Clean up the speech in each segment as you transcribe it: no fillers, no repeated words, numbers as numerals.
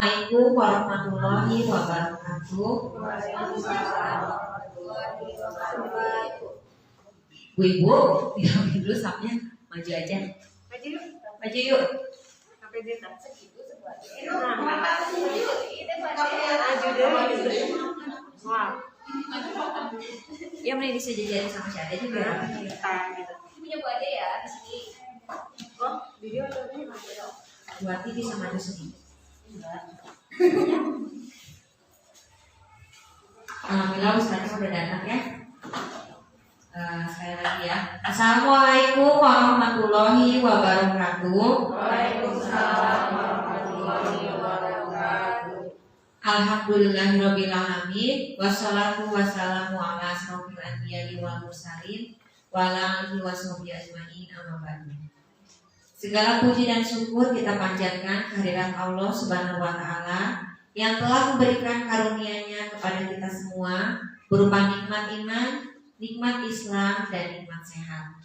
Assalamualaikum warahmatullahi wabarakatuh. Bu Ibu, bilang dulu sapnya maju aja. Maju yuk. Sampai dia tak segitu sebuahnya. Ya mana bisa jajan sama siapa juga. Kita punya Bu Ade ya di sini. Oh, video atau ini mana? Bu Ade bisa maju sendiri. Alhamdulillah Ustaznya udah datang ya. Sekali lagi ya. Assalamualaikum warahmatullahi wabarakatuh. Waalaikumsalam warahmatullahi wabarakatuh. Alhamdulillahirabbil alamin. Wassalatu wassalamu ala asrofil anbiya'i wal mursalin wa ala alihi washabihi ajmain. Amma ba'du. Segala puji dan syukur kita panjatkan kehadirat Allah Subhanahu wa Ta'ala yang telah memberikan karunia-Nya kepada kita semua berupa nikmat iman, nikmat Islam, dan nikmat sehat.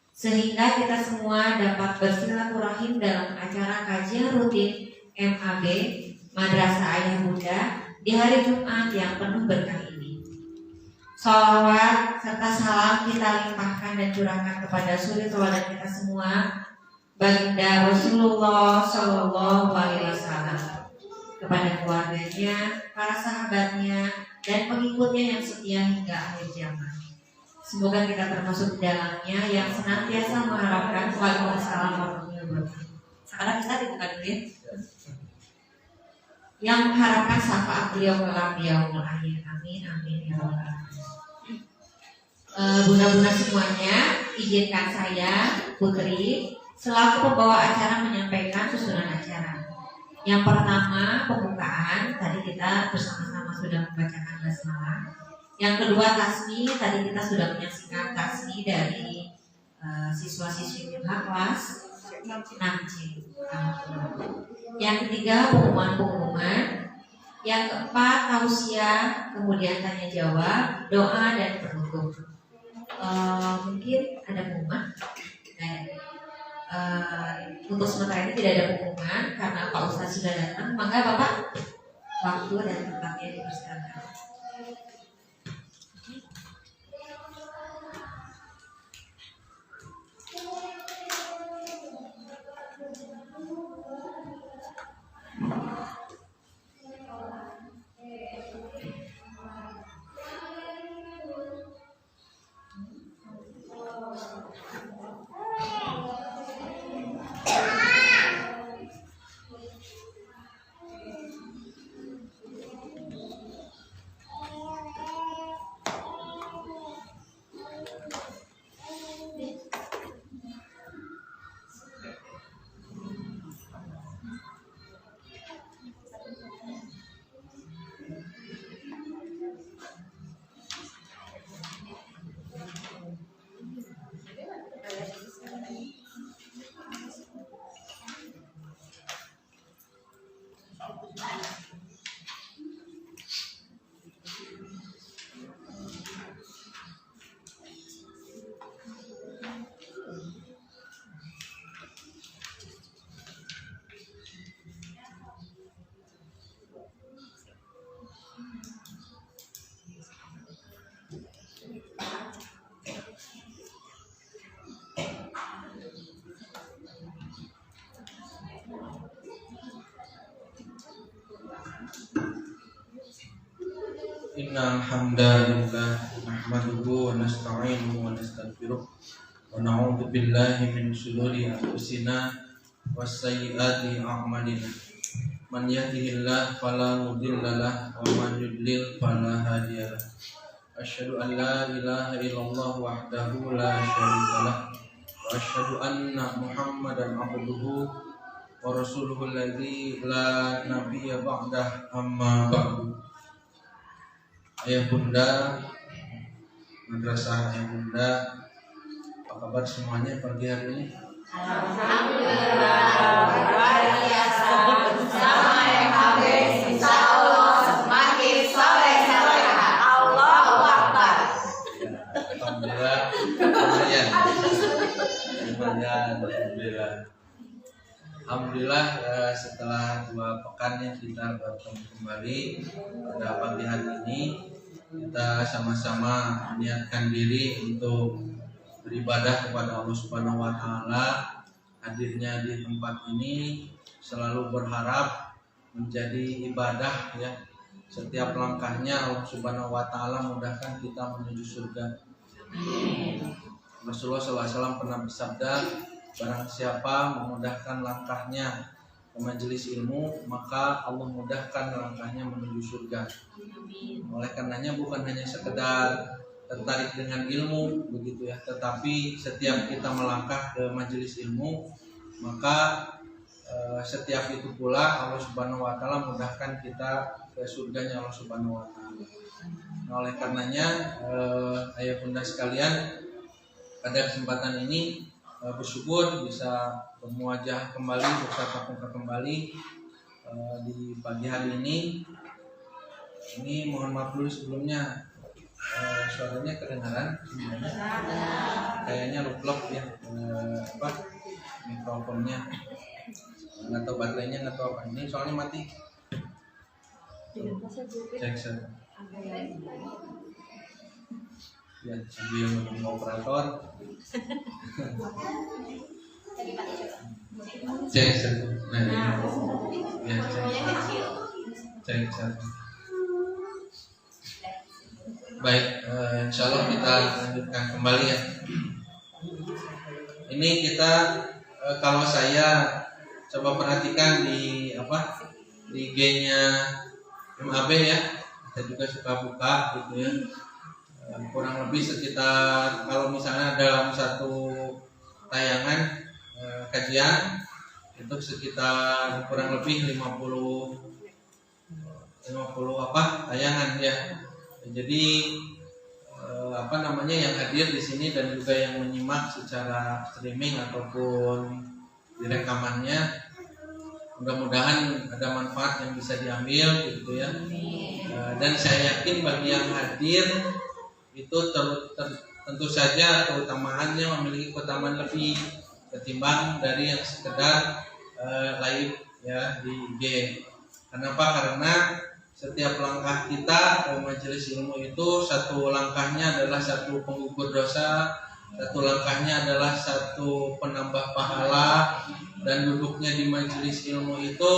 Sehingga kita semua dapat bersilaturahim dalam acara kajian rutin MAB Madrasah Ayah Bunda di hari Jumat yang penuh berkah ini. Shalawat serta salam kita limpahkan dan curahkan kepada suri tauladan kita semua, Baginda Rasulullah Shallallahu Alaihi Wasallam, kepada keluarganya, para sahabatnya, dan pengikutnya yang setia hingga akhir zaman. Semoga kita termasuk di dalamnya yang senantiasa mengharapkan Waalaikumsalam warahmatullahi wabarakatuh. Sekarang kita dibuka dulu ya. Yang mengharapkan syafaat beliau kelak di yaumul akhir. Amin amin ya rabbal alamin. Bunda-bunda semuanya, izinkan saya Putri selaku pembawa acara menyampaikan susunan acara. Yang pertama pembukaan, tadi kita bersama-sama sudah membacakan basmalah. Yang kedua tasmi, tadi kita sudah menyaksikan tasmi dari siswa-siswi Minha kelas 6C. Yang ketiga pengumuman. Yang keempat tausiah, kemudian tanya jawab, doa dan penutup. Mungkin ada pengumuman? Untuk sementara ini tidak ada pengumuman karena Pak Ustadz sudah datang. Maka Bapak waktu dan tempatnya dipersilakan. Innal hamdalillah nahmaduhu wa nasta'inuhu wa nastaghfiruh wa na'udzu billahi min shururi anfusina was sayyiati a'malina. Man yahdihillahu fala mudilla lahu wa man yudlil fala hadiyalah. Asyhadu an la ilaha illallah wahdahu la syarika lah wa asyhadu anna Muhammadan abduhu wa rasuluhul ladzi la nabiyya ba'dah, amma ba'du. Ayah Bunda, Madrasah Ayah Bunda, apa kabar semuanya pagi hari ini? Alhamdulillah, luar biasa. Sama MAB, insya Allah semakin soleh soleha. Allahu Akbar. Alhamdulillah, lumayan. Alhamdulillah. Alhamdulillah, setelah 2 pekan ya kita bertemu kembali pada pagi hari ini. Kita sama-sama meniatkan diri untuk beribadah kepada Allah Subhanahu wa taala. Hadirnya di tempat ini selalu berharap menjadi ibadah ya. Setiap langkahnya Allah Subhanahu wa taala mudahkan kita menuju surga. Rasulullah SAW pernah bersabda, barang siapa memudahkan langkahnya ke majelis ilmu, maka Allah mudahkan langkahnya menuju surga. Oleh karenanya bukan hanya sekedar tertarik dengan ilmu begitu ya, tetapi setiap kita melangkah ke majelis ilmu, maka setiap itu pula Allah Subhanahu wa taala mudahkan kita ke surganya Allah Subhanahu wa taala. Nah, oleh karenanya ayah bunda sekalian, pada kesempatan ini bersyukur bisa bermuajah kembali, bertatap muka kembali di pagi hari ini. Ini mohon maaf dulu sebelumnya, suaranya kedengaran sebenarnya. Kayaknya ruplok ya, mikrofonnya. Nggak tahu baterainya, nggak tahu apa ini, soalnya mati. Cek ya, sambil menunggu operator. Cek nah ya, cek. Baik, insya Allah kita lanjutkan kembali ya. Ini kita kalau saya coba perhatikan di IG-nya MAB ya, saya juga suka buka gitu ya. Kurang lebih sekitar, kalau misalnya dalam satu tayangan kajian itu sekitar kurang lebih 50 tayangan ya. Jadi yang hadir di sini dan juga yang menyimak secara streaming ataupun di rekamannya, mudah-mudahan ada manfaat yang bisa diambil gitu ya. Dan saya yakin bagi yang hadir itu tentu saja keutamaannya memiliki keutamaan lebih ketimbang dari yang sekedar live ya di IG. Kenapa? Karena setiap langkah kita ke majelis ilmu itu satu langkahnya adalah satu penggugur dosa, satu langkahnya adalah satu penambah pahala, dan duduknya di majelis ilmu itu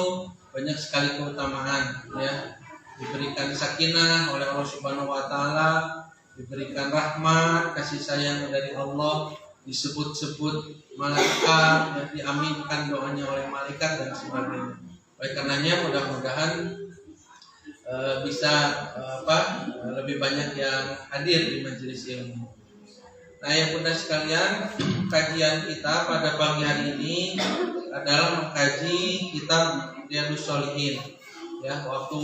banyak sekali keutamaan ya. Diberikan sakinah oleh Allah Subhanahu wa taala, diberikan rahmat, kasih sayang dari Allah, disebut-sebut malaikat, ya, diaminkan doanya oleh malaikat dan sebagainya. Oleh karenanya mudah-mudahan bisa lebih banyak yang hadir di majelis ilmu. Nah, yang bunda sekalian, kajian kita pada pagi hari ini adalah mengkaji kitab Riyadhus Shalihin. Ya, waktu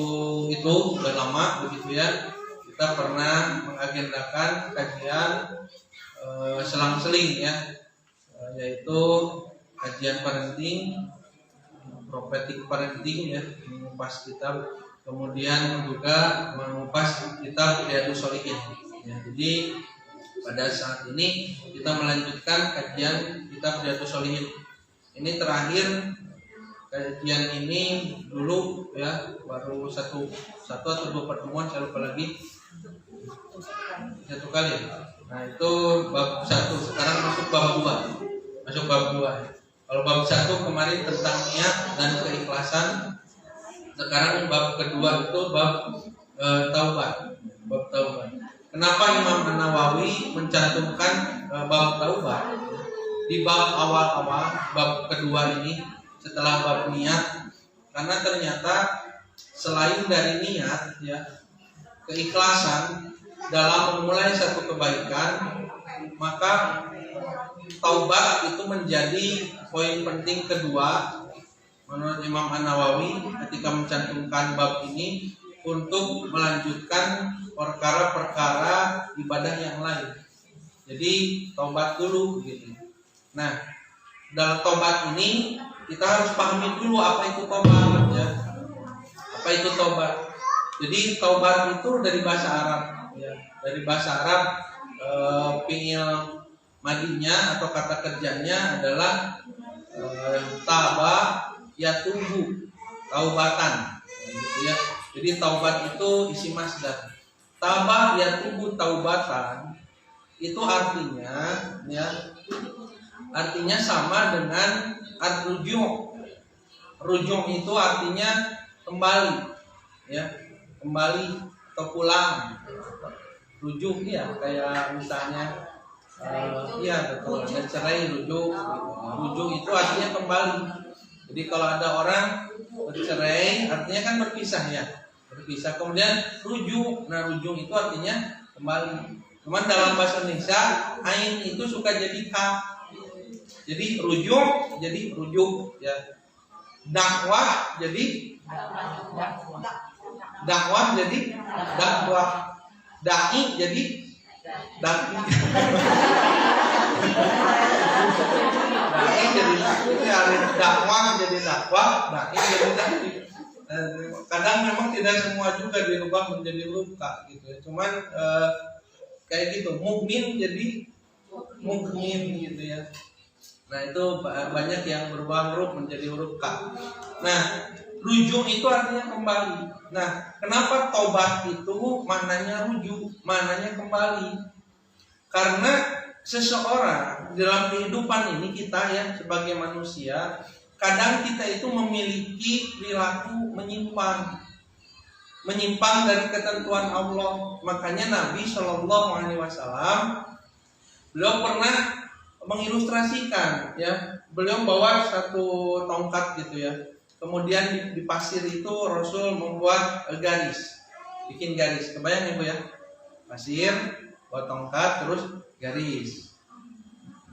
itu sudah lama begitu ya. Kita pernah mengagendakan kajian selang-seling ya, yaitu kajian parenting, prophetic parenting ya, mengupas kitab, kemudian juga mengupas kitab Riyadhus Shalihin. Ya, jadi pada saat ini kita melanjutkan kajian kitab Riyadhus Shalihin. Ini terakhir kajian ini dulu ya, baru satu atau dua pertemuan, saya lupa lagi, satu kali. Nah, itu bab 1, sekarang masuk bab 2. Kalau bab 1 kemarin tentang niat dan keikhlasan, sekarang bab kedua itu bab taubat. Kenapa Imam An-Nawawi mencantumkan bab taubat di bab awal-awal bab kedua ini setelah bab niat? Karena ternyata selain dari niat ya, keikhlasan dalam memulai satu kebaikan, maka taubat itu menjadi poin penting kedua menurut Imam An-Nawawi ketika mencantumkan bab ini untuk melanjutkan perkara-perkara ibadah yang lain. Jadi taubat dulu gitu. Nah, dalam taubat ini kita harus pahami dulu apa itu taubat ya. Apa itu taubat? Jadi taubat itu dari bahasa Arab ya. Dari bahasa Arab fi'il madinya atau kata kerjanya adalah taba yatubu. taubatan, gitu ya. Jadi taubat itu isi masdar. Tabah yatubu taubatan itu artinya sama dengan ar-ruju'. Ruju' itu artinya kembali, ya, kembali atau pulang. Rujuk ya kayak misalnya betul, ada cerai rujuk gitu. Rujuk itu artinya kembali. Jadi kalau ada orang bercerai artinya kan berpisah ya, berpisah kemudian rujuk. Nah rujuk itu artinya kembali. Cuman dalam bahasa Indonesia ain itu suka jadi ka. Jadi rujuk jadi rujuk ya. Dakwah jadi dakwah. Dai jadi dai. Dai jadi dakwah jadi dakwah, dai jadi dai. Kadang memang tidak semua juga dirubah menjadi huruf ka gitu ya. Cuman kayak gitu, mukmin jadi mukmin gitu ya. Nah itu banyak yang berubah huruf menjadi huruf ka. Nah rujuk itu artinya kembali. Nah kenapa tobat itu maknanya rujuk, maknanya kembali? Karena seseorang dalam kehidupan ini kita ya sebagai manusia, kadang kita itu memiliki perilaku menyimpang dari ketentuan Allah. Makanya Nabi Shallallahu Alaihi Wasallam beliau pernah mengilustrasikan ya, beliau bawa satu tongkat gitu ya, kemudian di pasir itu Rasul membuat garis, bikin garis, kebayang ibu ya, pasir, bawa tongkat terus garis,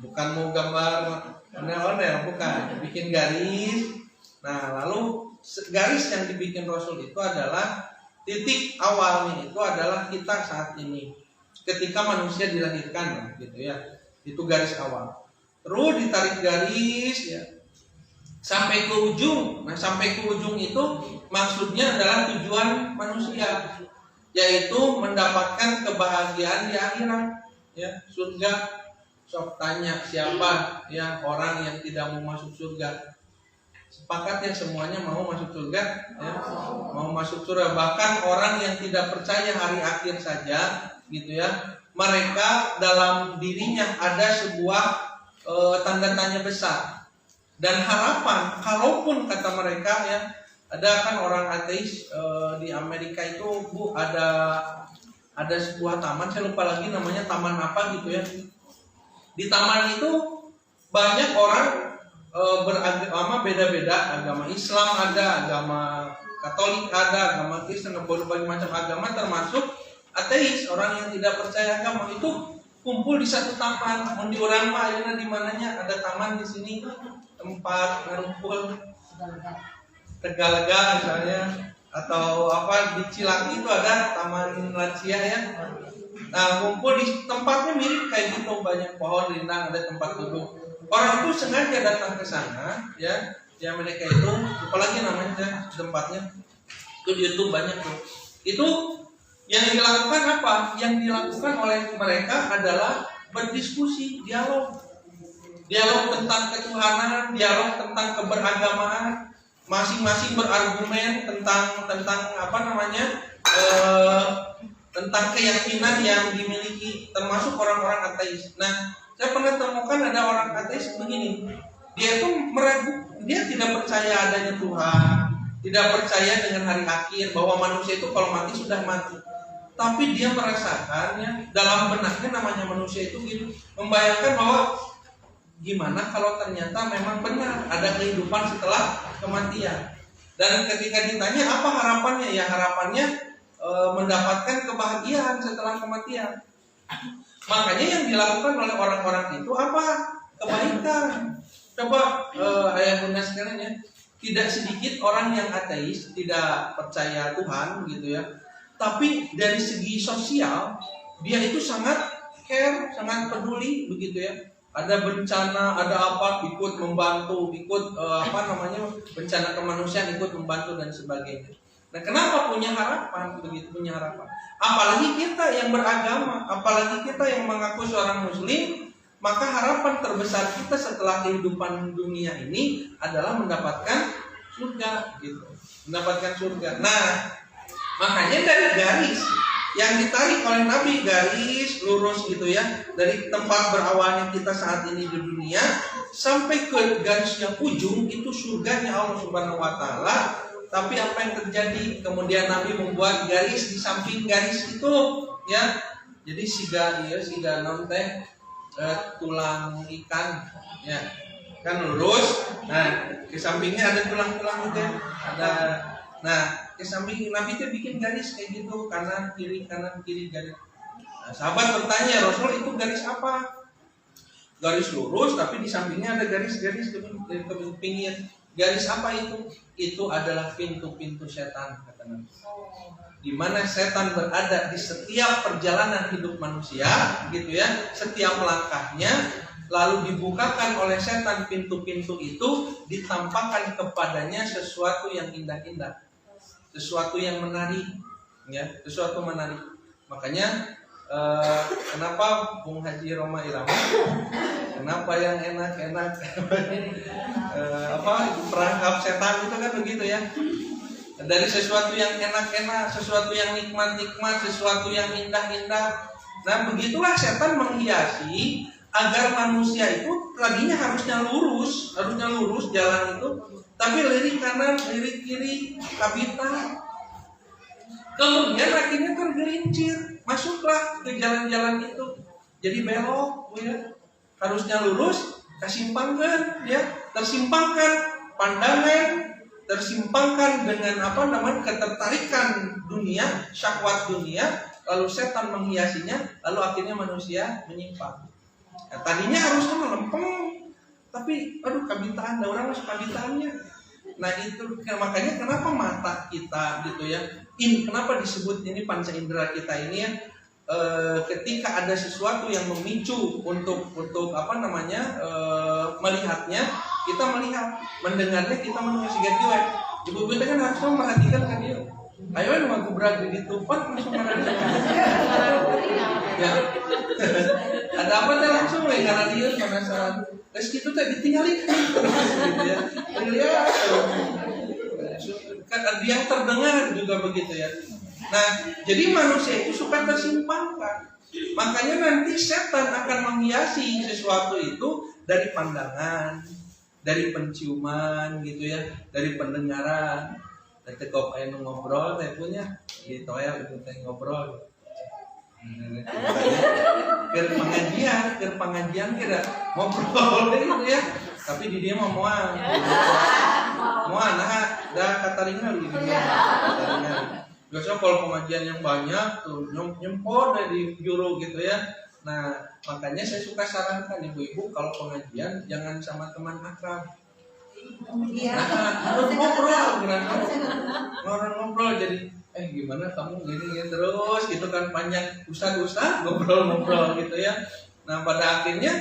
bukan mau gambar ondel-ondel, bukan, bikin garis. Nah lalu garis yang dibikin Rasul itu adalah titik awalnya itu adalah kita saat ini, ketika manusia dilahirkan gitu ya. Itu garis awal. Terus ditarik garis ya sampai ke ujung. Nah, sampai ke ujung itu maksudnya adalah tujuan manusia, yaitu mendapatkan kebahagiaan di akhirat, ya, surga. Sok tanya siapa ya orang yang tidak mau masuk surga? Sepakat ya semuanya mau masuk surga, ya. Mau masuk surga. Bahkan orang yang tidak percaya hari akhir saja gitu ya, mereka dalam dirinya ada sebuah tanda tanya besar dan harapan. Kalaupun kata mereka ya, ada kan orang ateis di Amerika itu Bu, ada sebuah taman, saya lupa lagi namanya taman apa gitu ya. Di taman itu banyak orang beragama beda-beda, agama Islam ada, agama Katolik ada, agama Kristen, berbagai macam agama termasuk ateis, orang yang tidak percaya agama itu kumpul di satu taman. Mun di urang mah ayeuna di mananya ada taman di sini tempat ngumpul Tegalega misalnya, atau apa di Cilangi itu ada taman lansia ya. Nah, kumpul di tempatnya mirip kayak gitu, banyak pohon rindang, ada tempat duduk. Orang itu sengaja datang ke sana ya. Ya mereka itu, apalagi namanya tempatnya itu di YouTube banyak tuh. Itu yang dilakukan apa? Yang dilakukan oleh mereka adalah berdiskusi, dialog tentang ketuhanan, dialog tentang keberagamaan, masing-masing berargumen tentang apa namanya, tentang keyakinan yang dimiliki, termasuk orang-orang ateis. Nah, saya pernah temukan ada orang ateis begini, dia itu dia tidak percaya adanya Tuhan, tidak percaya dengan hari akhir, bahwa manusia itu kalau mati sudah mati. Tapi dia merasakannya dalam benaknya, namanya manusia itu gitu, membayangkan bahwa gimana kalau ternyata memang benar ada kehidupan setelah kematian. Dan ketika ditanya apa harapannya, ya harapannya mendapatkan kebahagiaan setelah kematian. Makanya yang dilakukan oleh orang-orang itu apa? Kebaikan. Coba ayah bunda sekalian ya, tidak sedikit orang yang ateis, tidak percaya Tuhan gitu ya, tapi dari segi sosial dia itu sangat care, sangat peduli begitu ya. Ada bencana, ada apa, ikut membantu, ikut bencana kemanusiaan, ikut membantu dan sebagainya. Nah, kenapa punya harapan begitu, punya harapan? Apalagi kita yang beragama, apalagi kita yang mengaku seorang muslim, maka harapan terbesar kita setelah kehidupan dunia ini adalah mendapatkan surga gitu. mendapatkan surga. Nah, makanya dari garis yang ditarik oleh Nabi, garis lurus gitu ya, dari tempat berawalnya kita saat ini di dunia sampai ke garis yang ujung itu surganya Allah Subhanahu wa taala. Tapi apa yang terjadi? Kemudian Nabi membuat garis di samping garis itu ya. Jadi siga non teh tulang ikan ya. Kan lurus. Nah, ke sampingnya ada tulang-tulang itu. Nah, ke samping Nabi itu bikin garis kayak gitu, kanan kiri garis. Nah, sahabat bertanya, Rasul itu garis apa? Garis lurus tapi di sampingnya ada garis-garis ke pinggir. Garis apa itu? Itu adalah pintu-pintu setan, kata Nabi. Di mana setan berada di setiap perjalanan hidup manusia, gitu ya. Setiap langkahnya, lalu dibukakan oleh setan pintu-pintu itu, ditampakkan kepadanya sesuatu yang indah-indah, sesuatu yang menarik, ya, sesuatu menarik. Makanya kenapa Bung Haji Roma Irama, kenapa yang enak-enak perangkap setan itu kan begitu ya. Dari sesuatu yang enak-enak, sesuatu yang nikmat-nikmat, sesuatu yang indah-indah. Nah, begitulah setan menghiasi agar manusia itu tadinya harusnya lurus jalan itu, tapi lirik kanan, lirik kiri, kabita. Kemudian akhirnya tergelincir, masuklah ke jalan-jalan itu, jadi belok, ya. Harusnya lurus, tersimpangkan, ya, tersimpangkan pandangan, tersimpangkan dengan ketertarikan dunia, syahwat dunia, lalu setan menghiasinya, lalu akhirnya manusia menyimpang. Nah, tadinya harusnya melempeng, tapi kabitaan, ada orang masuk kabitaannya. Nah itu makanya kenapa mata kita gitu ya, kenapa disebut ini panca indera kita ini ya, ketika ada sesuatu yang memicu untuk melihatnya, kita melihat, mendengarnya kita mendengar siga ibu kita kan harus memperhatikan kan dia. Ayo mau gubrak di telepon langsung merhatikan. Ya. Ada apa teh langsung karena dia penasaran. Terus gitu teh ditinggalin gitu ya. Lihat. Kan yang terdengar juga begitu ya. Nah, jadi manusia itu suka tersimpangkan. Makanya nanti setan akan menghiasi sesuatu itu dari pandangan, dari penciuman gitu ya, dari pendengaran. Nanti kau pengen ngobrol, saya punya di toel itu teh ngobrol. Ke pengajian kira ngobrol gitu ya. Tapi di dia mau mual, nah dah kataringan gitu ya. Biasanya kalau pengajian yang banyak tuh nyempor dari juru gitu ya. Nah makanya saya suka sarankan ibu-ibu kalau pengajian jangan sama teman akrab. Harus ngobrol jadi gimana kamu gini ya terus gitu kan, panjang ustaz ngobrol gitu ya. Nah pada akhirnya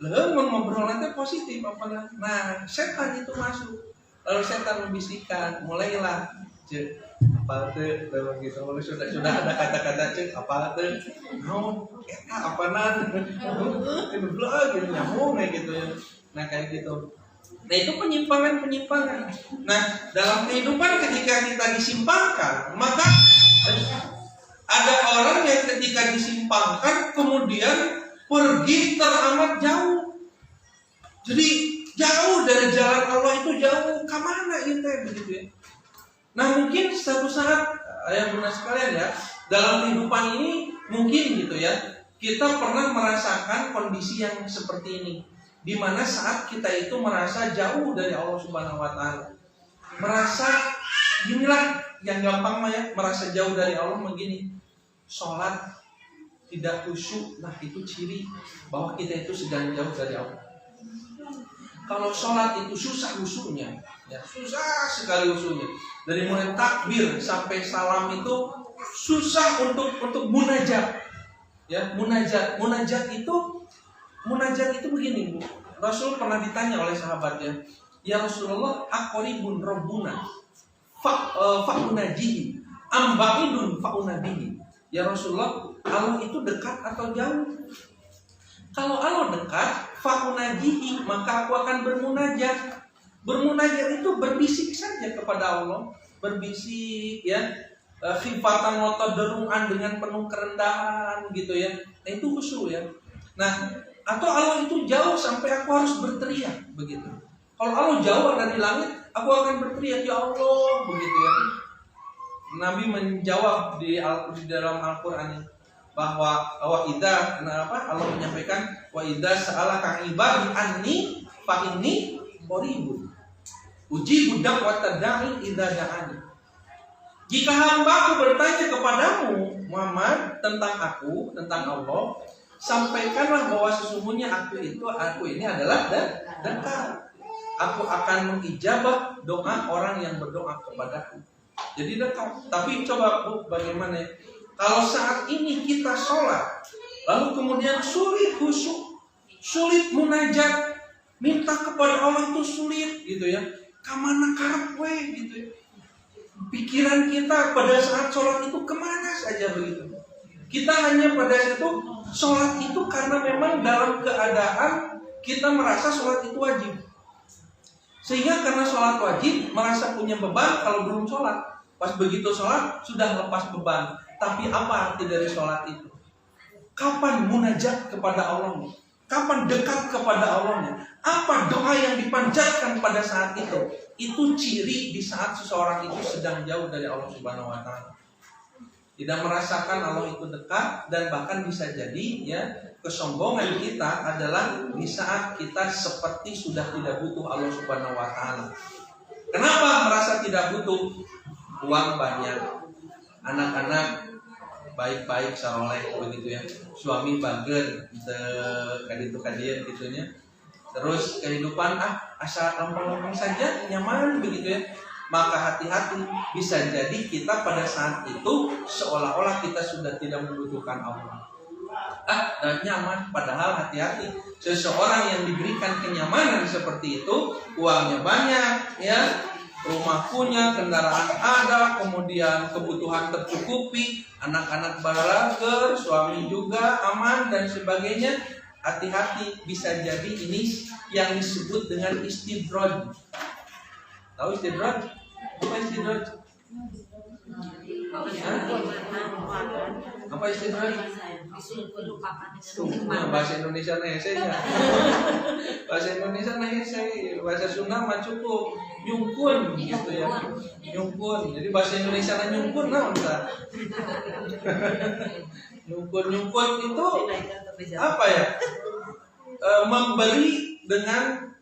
ngobrol nanti positif apa. Nah setan itu masuk, lalu setan membisikkan, mulailah apa tuh gitu, lalu sudah ada kata-kata apa tuh apa itu blog gitu nyambung kayak gitu ya. Nah kayak gitu. Nah itu penyimpangan. Nah dalam kehidupan ketika kita disimpangkan, maka ada orang yang ketika disimpangkan kemudian pergi teramat jauh. Jadi jauh dari jalan Allah itu jauh, kemana itu begitu ya. Nah mungkin suatu saat yang benar sekalian ya, dalam kehidupan ini mungkin gitu ya, kita pernah merasakan kondisi yang seperti ini. Di mana saat kita itu merasa jauh dari Allah Subhanahu wa taala. Merasa inilah yang gampang ya, merasa jauh dari Allah begini. Salat tidak khusyuk, nah itu ciri bahwa kita itu sedang jauh dari Allah. Kalau salat itu susah khusyuknya, ya susah sekali khusyuknya. Dari mulai takbir sampai salam itu susah untuk munajat. Ya, munajat itu begini, Bu. Rasul pernah ditanya oleh sahabatnya, "Ya Rasulullah, aqribun rabbuna fa'unajihi, amba'idun fa'unadihi." Ya Rasulullah, Allah itu dekat atau jauh? Kalau Allah dekat, fa'unajihi, maka aku akan bermunajat. Bermunajat itu berbisik saja kepada Allah. berbisik ya, khifatan wa tadru'an dengan penuh kerendahan gitu ya. Nah itu khusyuk ya. Nah, atau Allah itu jauh sampai aku harus berteriak begitu. Kalau Allah jauh dari langit, aku akan berteriak ya Allah begitu ya. Nabi menjawab di dalam Al-Qur'an bahwa Allah menyampaikan wa idza sa'alaka ibadi anni fa inni qaribun ujibu da'watad da'i idza da'ani. Jika hamba-Ku bertanya kepadamu Muhammad tentang aku, tentang Allah, sampaikanlah bahwa sesungguhnya aku ini adalah dekat. Aku akan mengijabah doa orang yang berdoa kepadaku. Jadi dekat. Tapi coba Bu, bagaimana ya? Kalau saat ini kita sholat, lalu kemudian sulit khusyuk, sulit munajat, minta kepada Allah itu sulit gitu ya. Kamana karep we gitu ya. Pikiran kita pada saat sholat itu kemana saja begitu. Kita hanya pada situ sholat itu karena memang dalam keadaan kita merasa sholat itu wajib. Sehingga karena sholat wajib merasa punya beban kalau belum sholat. Pas begitu sholat sudah lepas beban. Tapi apa arti dari sholat itu? Kapan munajat kepada Allah? Kapan dekat kepada Allah? Apa doa yang dipanjatkan pada saat itu? Itu ciri di saat seseorang itu sedang jauh dari Allah Subhanahu wa taala. Tidak merasakan Allah itu dekat, dan bahkan bisa jadi ya kesombongan kita adalah di saat kita seperti sudah tidak butuh Allah Subhanahu wa taala. Kenapa merasa tidak butuh? Uang banyak, anak-anak baik-baik saleh begitu ya, suami bager kaditu-kadian gitunya. Terus kehidupan asal lempeng-lempeng saja, nyaman begitu ya. Maka hati-hati, bisa jadi kita pada saat itu seolah-olah kita sudah tidak membutuhkan Allah. Dan nyaman, padahal hati-hati. Seseorang yang diberikan kenyamanan seperti itu, uangnya banyak ya, rumah punya, kendaraan ada, kemudian kebutuhan tercukupi, anak-anak balaghar, suami juga aman dan sebagainya. Hati-hati, bisa jadi ini yang disebut dengan istidraj. Tahu istidraj? Apa istidraj? Apa istidraj? Bahasa Indonesia nehesenya. Bahasa Indonesia nehese, bahasa Sunda mah cukup nyungkun gitu ya. Nyungkun. Jadi bahasa Indonesia nyungkun naon tah? Nyungkun itu apa ya? Memberi dengan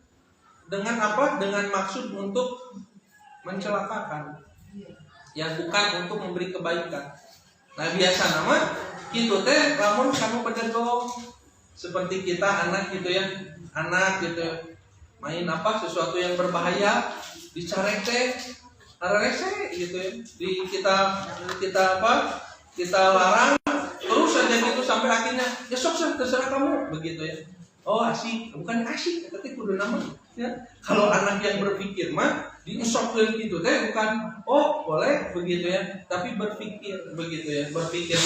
apa? Dengan maksud untuk mencelakakan. Ya bukan untuk memberi kebaikan. Nah biasa nama gitu teh lamun kamu pedegong seperti kita anak gitu ya. Anak gitu main apa sesuatu yang berbahaya dicarek teh arese gitu ya. Kita larang terus saja gitu sampai akhirnya ya sok terserah kamu begitu ya. Oh asik, bukan asik, tapi kudu nama ya. Kalau anak yang berpikir mah diusapkeun gitu teh bukan oh boleh begitu ya, tapi berpikir begitu ya, berpikir.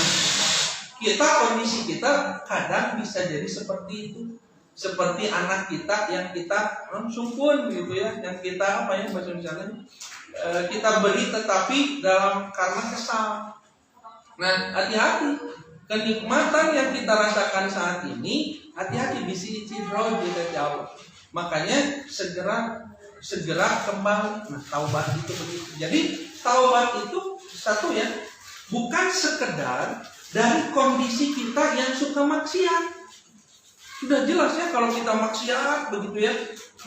Kondisi kita kadang bisa jadi seperti itu. Seperti anak kita yang kita sungkun gitu ya, yang kita apa ya bahasa Indonesia kita beri tetapi karena kesal. Nah, hati-hati. Kenikmatan yang kita rasakan saat ini, hati-hati bisi istidraj dari Allah. Makanya segera kembali. Nah, taubat itu begitu. Jadi taubat itu satu ya, bukan sekedar dari kondisi kita yang suka maksiat. Sudah jelas ya kalau kita maksiat begitu ya,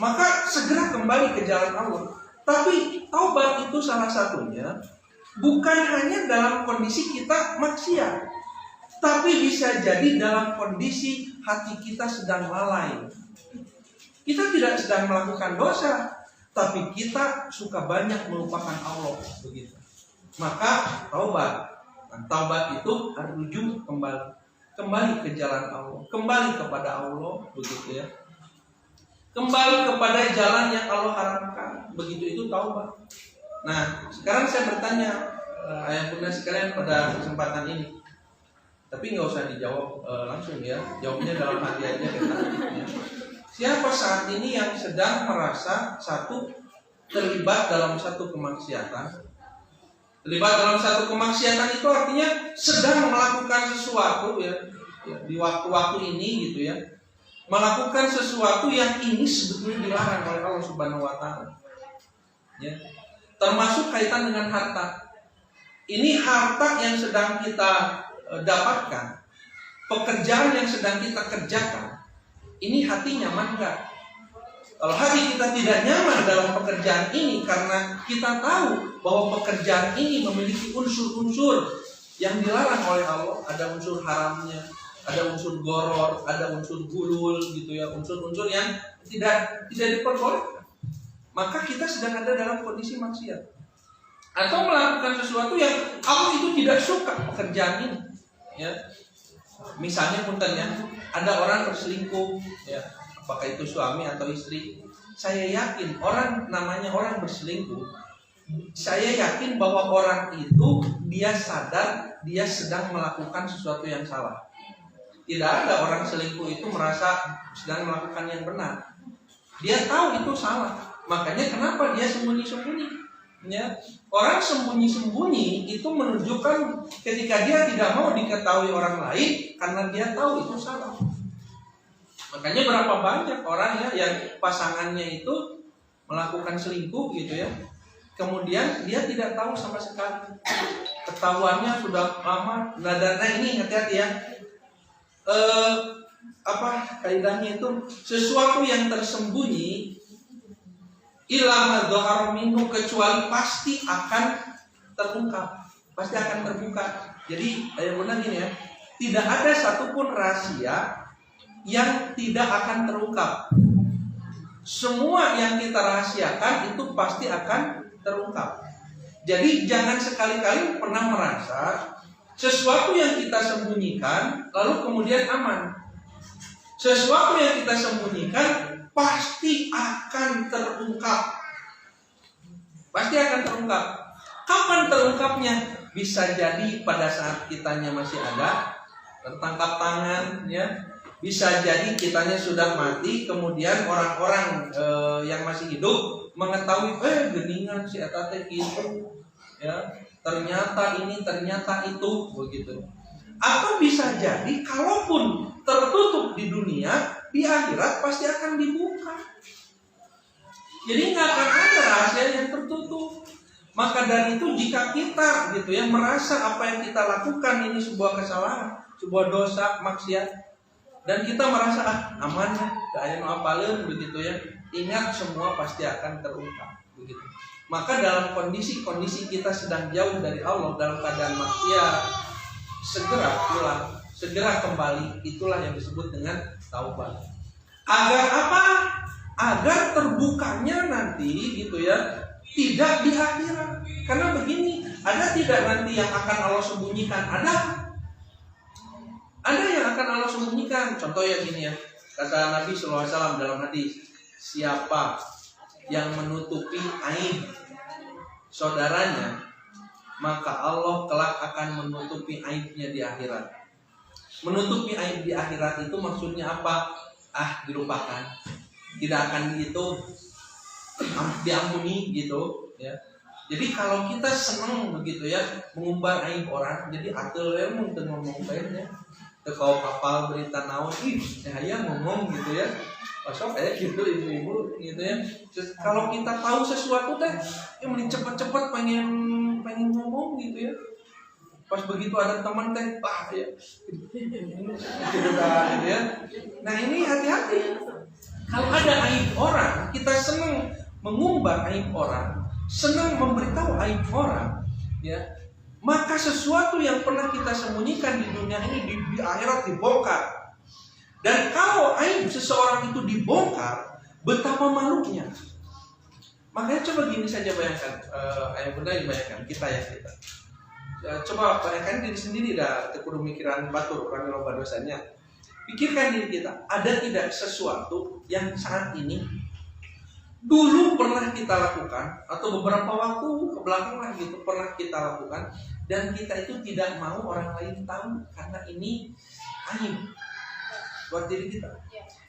maka segera kembali ke jalan Allah. Tapi taubat itu salah satunya bukan hanya dalam kondisi kita maksiat, tapi bisa jadi dalam kondisi hati kita sedang lalai. Kita tidak sedang melakukan dosa, tapi kita suka banyak melupakan Allah begitu. Maka taubat. Nah, taubat itu rujung kembali ke jalan Allah, kembali kepada Allah begitu ya. Kembali kepada jalan yang Allah haramkan, begitu itu taubat. Nah, sekarang saya bertanya ayah bunda sekalian pada kesempatan ini. Tapi nggak usah dijawab langsung ya, jawabnya dalam hati aja kita. Ya. Siapa saat ini yang sedang merasa terlibat dalam satu kemaksiatan, Terlibat dalam satu kemaksiatan itu artinya sedang melakukan sesuatu ya di waktu-waktu ini gitu ya. Melakukan sesuatu yang ini sebetulnya dilarang oleh Allah Subhanahu wa taala. Ya. Termasuk kaitan dengan harta. Ini harta yang sedang kita dapatkan, pekerjaan yang sedang kita kerjakan. Ini hati nyaman enggak? Kalau hati kita tidak nyaman dalam pekerjaan ini karena kita tahu bahwa pekerjaan ini memiliki unsur-unsur yang dilarang oleh Allah, ada unsur haramnya, ada unsur goror, ada unsur gulul gitu ya, unsur-unsur yang tidak diperbolehkan. Maka kita sedang ada dalam kondisi maksiat. Atau melakukan sesuatu yang Allah itu tidak suka pekerjaan ini. Ya. Misalnya punten ya, ada orang berselingkuh ya. Apakah itu suami atau istri? Saya yakin namanya orang berselingkuh. Saya yakin bahwa orang itu dia sadar dia sedang melakukan sesuatu yang salah. Tidak ada orang selingkuh itu merasa sedang melakukan yang benar. Dia tahu itu salah. Makanya kenapa dia sembunyi-sembunyi? Ya. Orang sembunyi-sembunyi itu menunjukkan ketika dia tidak mau diketahui orang lain karena dia tahu itu salah. Makanya berapa banyak orang ya yang pasangannya itu melakukan selingkuh gitu ya. Kemudian dia tidak tahu sama sekali. Ketahuannya sudah lama. Nah ini hati-hati ya. Kaidahnya itu sesuatu yang tersembunyi ilama dhahara minhu, kecuali pasti akan terungkap. Pasti akan terbuka. Jadi benar gini ya. Tidak ada satupun rahasia yang tidak akan terungkap. Semua yang kita rahasiakan itu pasti akan terungkap. Jadi jangan sekali-kali pernah merasa sesuatu yang kita sembunyikan lalu kemudian aman. Sesuatu yang kita sembunyikan pasti akan terungkap. Pasti akan terungkap. Kapan terungkapnya? Bisa jadi pada saat kitanya masih ada, tertangkap tangan ya. Bisa jadi kitanya sudah mati, kemudian orang-orang yang masih hidup mengetahui, geningan si eta teh gitu, ya ternyata ini, ternyata itu, begitu. Atau bisa jadi, kalaupun tertutup di dunia, di akhirat pasti akan dibuka. Jadi nggak akan ada rahasia yang tertutup. Maka dari itu jika kita gitu ya merasa apa yang kita lakukan ini sebuah kesalahan, sebuah dosa, maksiat, dan kita merasa aman ya, gak ada apalun begitu ya. Ingat semua pasti akan terungkap begitu. Maka dalam kondisi kita sedang jauh dari Allah, dalam keadaan maksiat, segera pulang, segera kembali. Itulah yang disebut dengan taubat. Agar apa? Agar terbukanya nanti gitu ya, tidak di akhirat. Karena begini, ada tidak nanti yang akan Allah sembunyikan? Ada yang akan Allah sembunyikan. Contoh ya gini ya, kata Nabi SAW dalam hadis, siapa yang menutupi aib saudaranya, maka Allah kelak akan menutupi aibnya di akhirat. Menutupi aib di akhirat itu maksudnya apa? Dilupakan, tidak akan diampuni gitu ya. Jadi kalau kita senang begitu ya mengumbar aib orang, jadi atel ya mungkin ngomong ya. Kau kapal berita naon, saya ngomong gitu ya. Pasok kayak gitu ibu-ibu gitu ya. Kalau kita tahu sesuatu teh, mending cepet-cepet pengen ngomong gitu ya. Pas begitu ada teman teh, ya. Gitu ya. Nah ini hati-hati. Kalau ada aib orang, kita senang mengumbar aib orang, senang memberitahu aib orang, ya. Maka sesuatu yang pernah kita sembunyikan di dunia ini di akhirat dibongkar. Dan kalau aib seseorang itu dibongkar, betapa malunya. Makanya coba gini saja bayangkan, ayah bunda bayangkan kita. Coba bayangkan diri sendiri dah, kudu mikiran batur orang loba dosanya. Pikirkan diri kita, ada tidak sesuatu yang saat ini dulu pernah kita lakukan atau beberapa waktu kebelakang lah gitu pernah kita lakukan dan kita itu tidak mau orang lain tahu karena ini aib buat diri kita.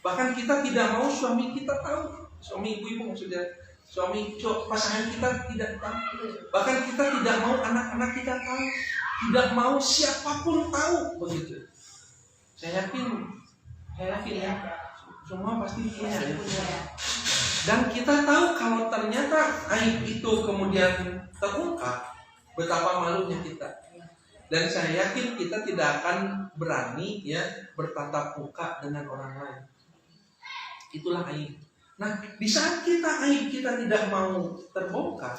Bahkan kita tidak mau suami kita tahu, suami ibu-ibu maksudnya pasangan kita tidak tahu. Bahkan kita tidak mau anak-anak kita tahu, tidak mau siapapun tahu begitu. Saya yakin ya, semua pasti punya ya. Dan kita tahu kalau ternyata aib itu kemudian terungkap, betapa malunya kita. Dan saya yakin kita tidak akan berani ya bertatap muka dengan orang lain. Itulah aib. Nah, di saat aib kita tidak mau terbongkar,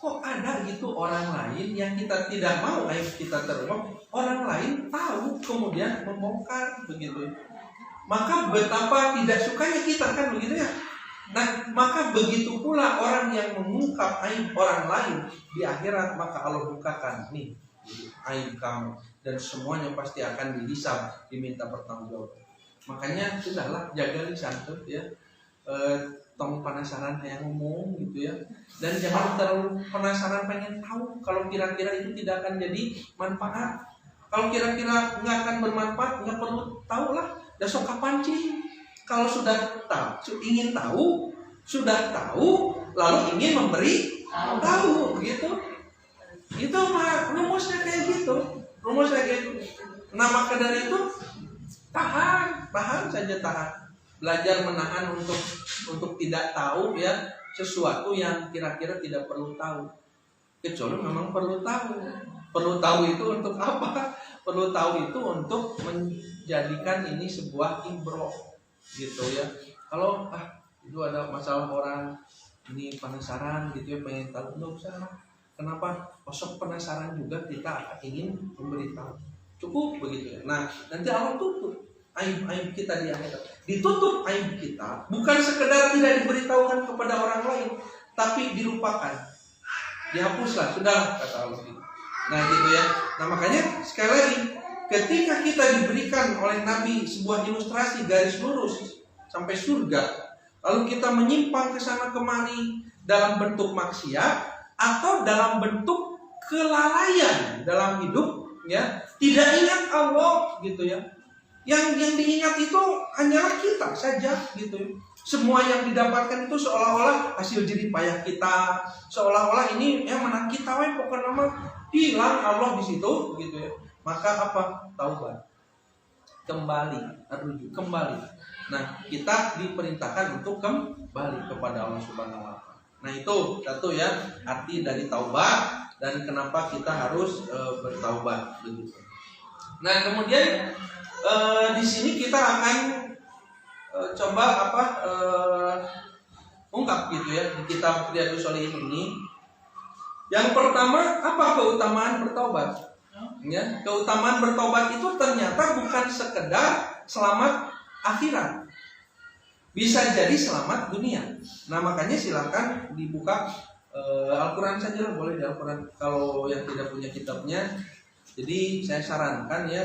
kok ada gitu orang lain yang kita tidak mau aib kita terbongkar, orang lain tahu kemudian membongkar begitu. Maka betapa tidak sukanya kita kan begitu ya. Nah, maka begitu pula orang yang mengungkap aib orang lain di akhirat, maka Allah bukakan nih aib kamu dan semuanya pasti akan dihisab, diminta pertanggungjawaban. Makanya sudahlah jaga lisan tuh ya. Tong penasaran yang ngomong gitu ya. Dan jangan terlalu penasaran pengen tahu kalau kira-kira itu tidak akan jadi manfaat. Kalau kira-kira nggak akan bermanfaat, nggak perlu tahu lah. Dan sok kapancing. Kalau sudah tahu, ingin tahu, sudah tahu, lalu ingin memberi tahu gitu. Itu mah rumusnya kayak gitu. Nah, maka dari itu tahan saja tahan. Belajar menahan untuk tidak tahu ya sesuatu yang kira-kira tidak perlu tahu. Kecuali memang perlu tahu. Perlu tahu itu untuk apa? Perlu tahu itu untuk menjadikan ini sebuah ibrah gitu ya. Kalau itu ada masalah orang ini penasaran gitu ya, pengen tahu, nggak usah. Kenapa? Kosong penasaran juga kita ingin memberitahu. Cukup begitu ya. Nah, nanti Allah tutup aib-aib kita di akhirat. Ditutup aib kita, bukan sekedar tidak diberitahukan kepada orang lain, tapi dilupakan. Dihapuslah, sudah kata Allah. Nah, gitu ya. Nah, makanya sekali lagi, ketika kita diberikan oleh Nabi sebuah ilustrasi garis lurus sampai surga, lalu kita menyimpang ke sana kemari dalam bentuk maksiat atau dalam bentuk kelalaian dalam hidup ya, tidak ingat Allah gitu ya. Yang diingat itu hanyalah kita saja gitu ya. Semua yang didapatkan itu seolah-olah hasil jerih payah kita, seolah-olah ini yang menang kita pokoknya mah hilang Allah di situ gitu ya. Maka apa? Taubat. Kembali, rujuk kembali. Nah, kita diperintahkan untuk kembali kepada Allah Subhanahu wa taala. Nah, itu satu ya arti dari taubat dan kenapa kita harus bertaubat begitu. Nah, kemudian di sini kita akan coba ungkap gitu ya di kitab Riyadhus Shalihin ini. Yang pertama, apa keutamaan bertaubat? Ya, keutamaan bertobat itu ternyata bukan sekedar selamat akhirat, bisa jadi selamat dunia. Nah, makanya silakan dibuka Al-Quran saja lah, boleh di Al-Quran kalau yang tidak punya kitabnya. Jadi saya sarankan ya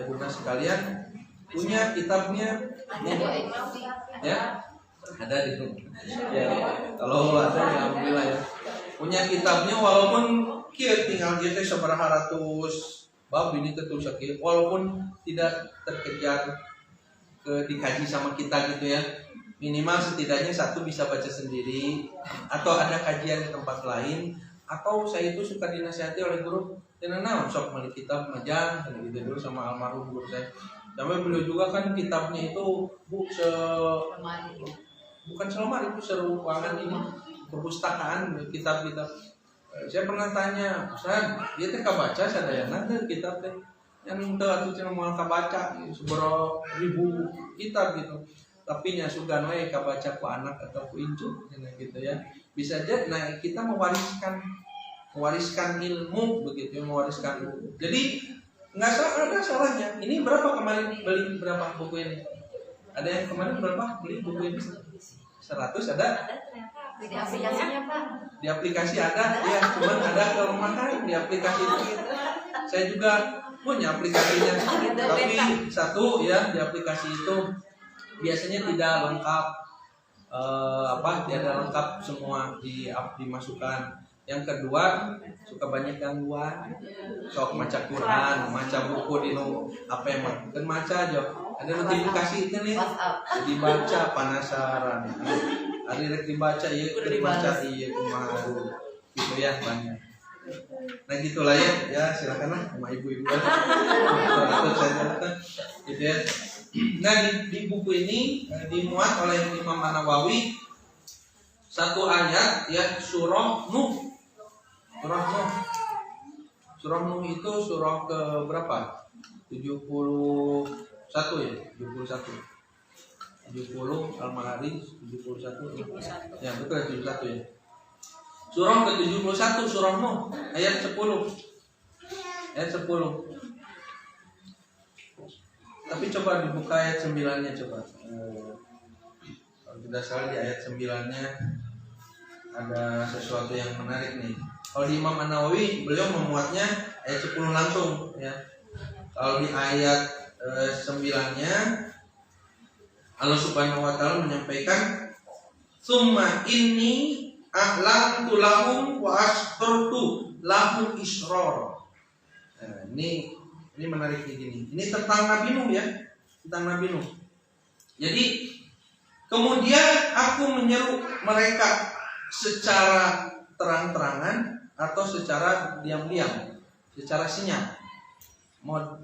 Bunda sekalian punya kitabnya ya, ada di ya, kalau ada ya alhamdulillah ya. Punya kitabnya walaupun kieu tinggal gitu sabaraha ratus bab ini ketulis kieu, walaupun tidak terkejar dikaji sama kita gitu ya. Minimal setidaknya satu bisa baca sendiri atau ada kajian di tempat lain, atau saya itu suka dinasihati oleh guru dan sok beli kitab majang gitu dulu sama almarhum guru saya. Sampai beliau juga kan kitabnya itu bukan selemari itu seruangan ini perpustakaan kitab-kitab. Saya pernah tanya, Ustaz, dia teh kabaca sadayana teh kitab teh yang teu atuh cenah moal kabaca sabaraha ribu kitab gitu. Tapi nya sugan we kabaca ku anak atau ku incu gitu ya. Bisa aja nah kita mewariskan ilmu begitu, mewariskan ilmu. Jadi nggak ada salahnya. Ini berapa kemarin beli berapa buku ini? Ada yang kemarin berapa beli buku ini? 100 ada? Di aplikasinya Pak. Di aplikasi ada, ya cuman ada kelemahan di aplikasi itu. Saya juga punya aplikasinya, tapi satu ya di aplikasi itu biasanya tidak lengkap tidak lengkap semua dimasukkan. Yang kedua, suka banyak gangguan. Sok maca Quran, maca buku di apa emang kan maca aja. Ada notifikasi itu nih. Jadi baca penasaran. Ari rek dibaca ieu Udah dibaca dibalas. ieu kumaha gitu ya banyak. Nah gitulah ya silakanlah sama ibu-ibu. Atau saya jelaskan gitu ya. Nah di buku ini dimuat oleh Imam An-Nawawi satu ayat ya surah Nuh. Surah Nuh. Surah Nuh itu surah ke berapa? 71 ya, 71. 70 Al-Ma'arij 71. Ya betul 71 ya. Surah ke-71 surah Nuh ayat 10. Ayat 10. Tapi coba dibuka ayat 9-nya coba. Kalau tidak salah di ayat 9-nya ada sesuatu yang menarik nih. Kalau di Imam An-Nawawi beliau memuatnya ayat 10 langsung ya. Kalau di ayat 9-nya Allah Subhanahu wa taala menyampaikan summa inni a'lantu lahum wa astartu lahum israr. Nah, ini menarik gini. Ini tentang Nabi Nuh ya, tentang Nabi Nuh. Jadi kemudian aku menyeru mereka secara terang-terangan atau secara diam-diam, secara senyap,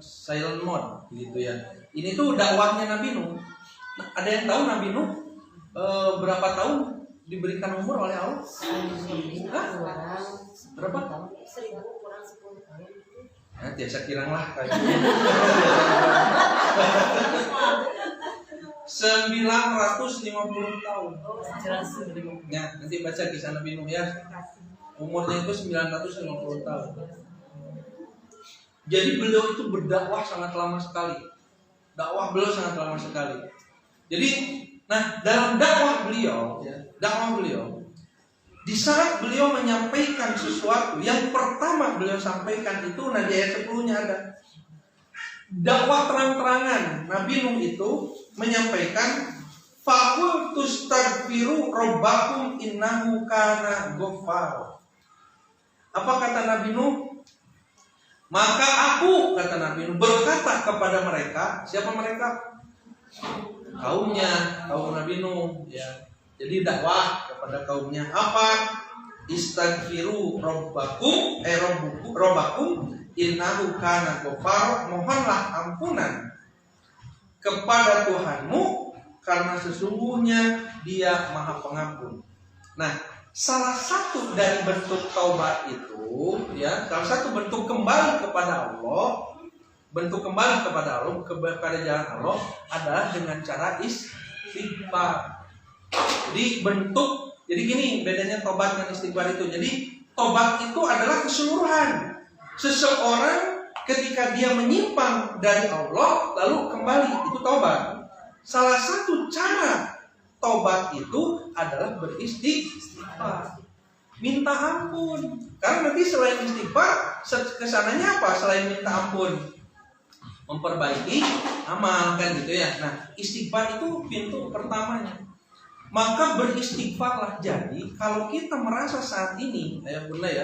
silent mode gitu ya. Ini tuh dakwahnya Nabi Nuh. Nah, ada yang tahu Nabi Nuh berapa tahun diberikan umur oleh Allah? Berapa? 1000 kurang 10 tahun. Nah, biasa kirang lah kayak 950 tahun. Jelas. Ya, nanti baca kisah Nabi Nuh ya. Umurnya itu 950 tahun. Jadi beliau itu berdakwah sangat lama sekali. Dakwah beliau sangat lama sekali. Jadi, nah dalam dakwah beliau, di saat beliau menyampaikan sesuatu, yang pertama beliau sampaikan itu di ayat 10-nya ada. Dakwah terang-terangan. Nabi Nuh itu menyampaikan faqul tustaghfiru rabbakum innahu kana ghaffar. Apa kata Nabi Nuh? Maka aku, kata Nabi Nuh, berkata kepada mereka. Siapa mereka? Kaumnya, kaum Nabi Nuh ya. Jadi dakwah kepada kaumnya apa? Istaghfiru rabbakum innahu kana ghaffar. Mohonlah ampunan kepada Tuhanmu karena sesungguhnya Dia Maha Pengampun. Nah, salah satu dari bentuk taubat itu ya, salah satu bentuk kembali kepada Allah, kepada jalan Allah adalah dengan cara istighfar. Jadi gini bedanya tobat dan istighfar itu. Jadi tobat itu adalah keseluruhan. Seseorang ketika dia menyimpang dari Allah lalu kembali, itu tobat. Salah satu cara tobat itu adalah beristighfar, minta ampun. Karena nanti selain istighfar, kesananya apa? Selain minta ampun, memperbaiki amal kan gitu ya. Nah, istighfar itu pintu pertamanya. Maka beristighfarlah. Jadi kalau kita merasa saat ini bunda ya,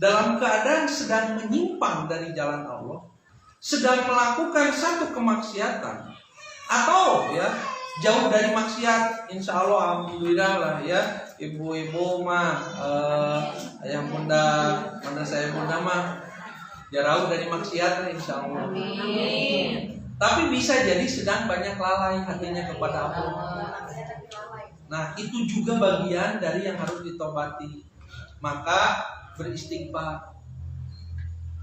dalam keadaan sedang menyimpang dari jalan Allah, sedang melakukan satu kemaksiatan, atau ya jauh dari maksiat, insya Allah alhamdulillah lah ya, ibu-ibu mah yang bunda saya bunda mah jauh dari maksiat insya Allah. Amin. Tapi bisa jadi sedang banyak lalai hatinya kepada Allah. Nah, itu juga bagian dari yang harus ditobati. Maka beristighfar.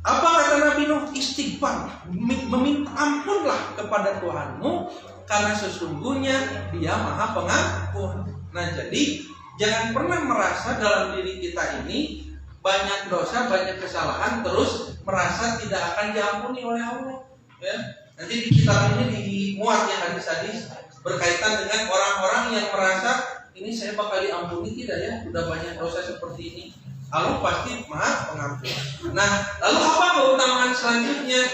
Apa kata Nabi Nuh? Istighfar, meminta ampunlah kepada Tuhanmu karena sesungguhnya Dia Maha Pengampun. Nah, jadi jangan pernah merasa dalam diri kita ini banyak dosa, banyak kesalahan, terus merasa tidak akan diampuni oleh Allah. Ya. Nanti di kitab ini dimuat ya hadis-hadis berkaitan dengan orang-orang yang merasa ini saya bakal diampuni tidak ya, sudah banyak dosa seperti ini. Allah pasti Maha Pengampun. Nah, lalu apa keutamaan selanjutnya?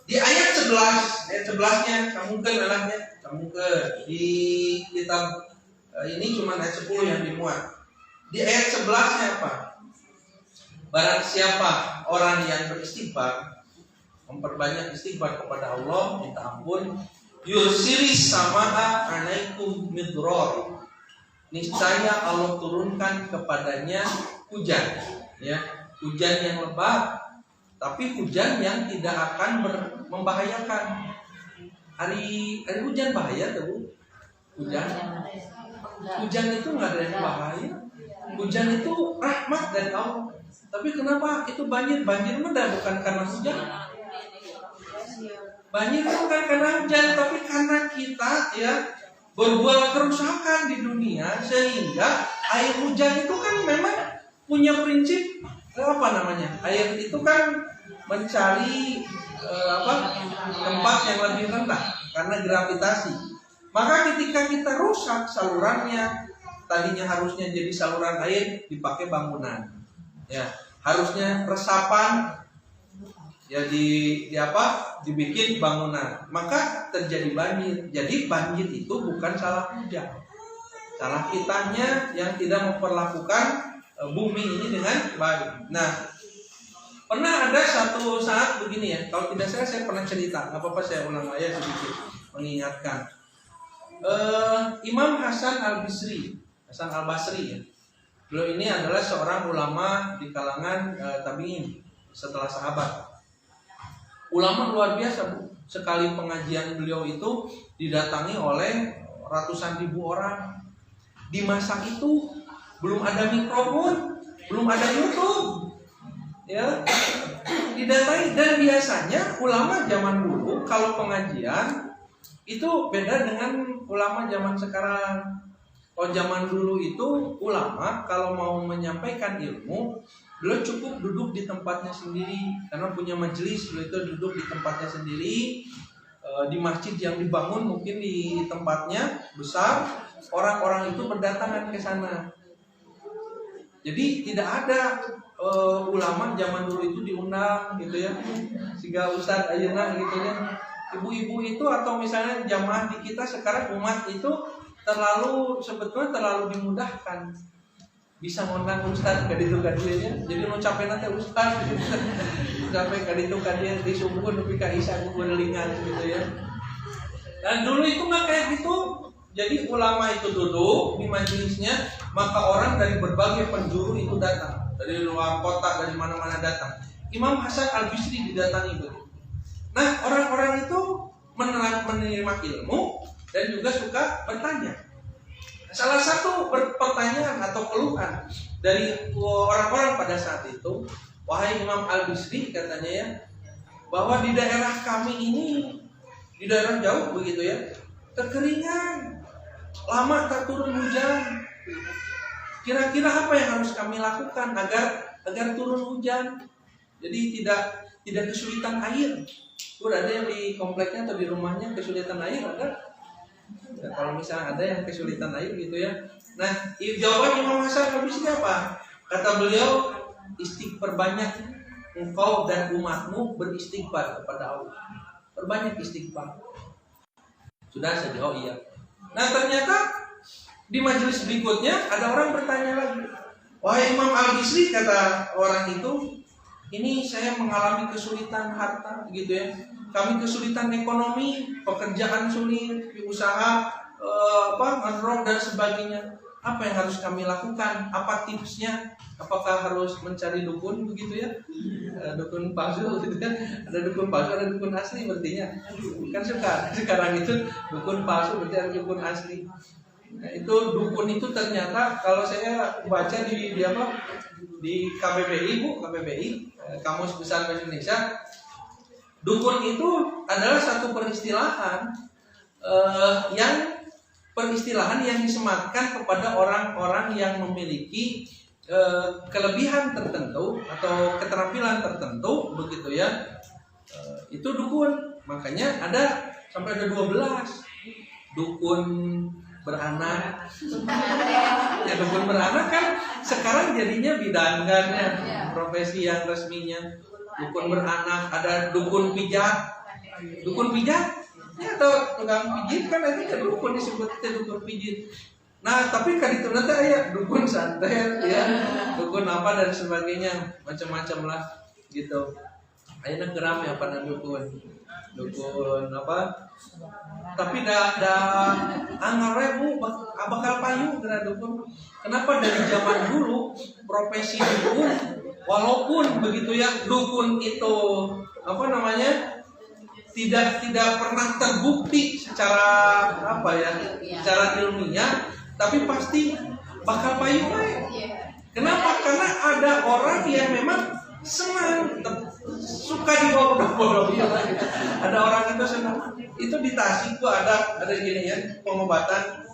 Di ayat 11-nya kamu ke di kitab ini cuma ayat 10 yang dimuat. Di ayat 11-nya apa? Barang siapa orang yang beristighfar, memperbanyak istighfar kepada Allah, minta ampun, yursilis sama'a alaikum midrar. niscaya Allah turunkan kepadanya hujan, ya, hujan yang lebat, tapi hujan yang tidak akan membahayakan. Hari hujan bahaya tuh, Bu? Hujan itu nggak ada yang bahaya. Hujan itu rahmat dari Allah. Tapi kenapa itu banjir? Banjir bukan karena hujan. Banjir itu bukan karena hujan, tapi karena kita ya berbuat kerusakan di dunia, sehingga air hujan itu kan memang punya prinsip apa namanya? Air itu kan mencari tempat yang lebih rendah karena gravitasi. Maka ketika kita rusak salurannya, tadinya harusnya jadi saluran air dipakai bangunan, ya harusnya resapan, ya dibikin bangunan, maka terjadi banjir. Jadi banjir itu bukan salah hujan, salah kitanya yang tidak memperlakukan bumi ini dengan baik. Nah, pernah ada satu saat begini ya, kalau tidak saya pernah cerita, nggak apa-apa saya ulang aja sedikit mengingatkan. Imam Hasan al-Basri ya. Beliau ini adalah seorang ulama di kalangan tabi'in setelah sahabat. Ulama luar biasa, Bu. Sekali pengajian beliau itu didatangi oleh ratusan ribu orang. Di masa itu belum ada mikrofon, belum ada YouTube. Ya. Didatangi, dan biasanya ulama zaman dulu kalau pengajian itu beda dengan ulama zaman sekarang. Kalau zaman dulu itu ulama kalau mau menyampaikan ilmu, beliau cukup duduk di tempatnya sendiri karena punya majelis. Beliau itu duduk di tempatnya sendiri, di masjid yang dibangun mungkin di tempatnya besar, orang-orang itu berdatangan ke sana. Jadi tidak ada ulama zaman dulu itu diundang gitu ya, sehingga ustadz ayeuna gitu ya. Ibu-ibu itu atau misalnya jamaah di kita sekarang umat itu sebetulnya terlalu dimudahkan. Bisa ngundang ustaz ke ditu ka dieu nya. Jadi nu capena teh ustaz sampai ka ditu ka dieu disungkeun nepi ka isya ku geulingan gitu ya. Dan dulu itu mah kayak gitu. Jadi ulama itu duduk di majelisnya, maka orang dari berbagai penjuru itu datang, dari luar kota, dari mana-mana datang. Imam Hasan al-Basri didatangi begitu. Nah, orang-orang itu menerima ilmu dan juga suka bertanya. Salah satu pertanyaan atau keluhan dari orang-orang pada saat itu, wahai Imam al-Basri, katanya ya, bahwa di daerah kami ini, di daerah jauh begitu ya, kekeringan, lama tak turun hujan. Kira-kira apa yang harus kami lakukan agar turun hujan? Jadi tidak kesulitan air. Ada yang di kompleknya atau di rumahnya kesulitan air ada? Ya, kalau misalnya ada yang kesulitan air gitu ya. Nah, jawaban Imam Hasan al-Basri apa? Kata beliau, istighfar banyak, engkau dan umatmu beristighfar kepada Allah. Perbanyak istighfar. Sudah saja, oh iya. Nah, ternyata di majelis berikutnya ada orang bertanya lagi. Wahai Imam al-Basri, kata orang itu, ini saya mengalami kesulitan harta gitu ya. Kami kesulitan ekonomi, pekerjaan sulit, usaha ngedrop dan sebagainya. Apa yang harus kami lakukan? Apa tipsnya? Apakah harus mencari dukun begitu ya? Dukun palsu gitu kan? Ada dukun palsu, ada dukun asli berarti. Kan sekarang itu dukun palsu berarti ada dukun asli. Nah, itu dukun itu ternyata kalau saya baca di KBBI, Kamus Besar Bahasa Indonesia, dukun itu adalah satu peristilahan yang disematkan kepada orang-orang yang memiliki kelebihan tertentu atau keterampilan tertentu begitu ya. Itu dukun. Makanya sampai ada 12 dukun beranak. Ya, dukun beranak kan sekarang jadinya bidang kan ya, profesi yang resminya. Dukun beranak, ada dukun pijat. Dukun pijat ya, atau tukang pijit kan itu kan dukun disebutnya dukun pijit. Nah, tapi kan itu nanti ya dukun santet ya, dukun apa dan sebagainya, macam-macam lah gitu. Ayeuna geram ya pada dukun apa? Tapi dah anggar bu bakal payu geura dukun. Kenapa dari zaman dulu profesi dukun walaupun begitu ya dukun itu apa namanya tidak pernah terbukti secara apa ya secara ilmiah, tapi pasti bakal payu baik. Kenapa? Karena ada orang yang memang senang suka dibodoh-bodoh. Ada orang itu senang. Itu di Tasik tuh ada gini ya pengobatan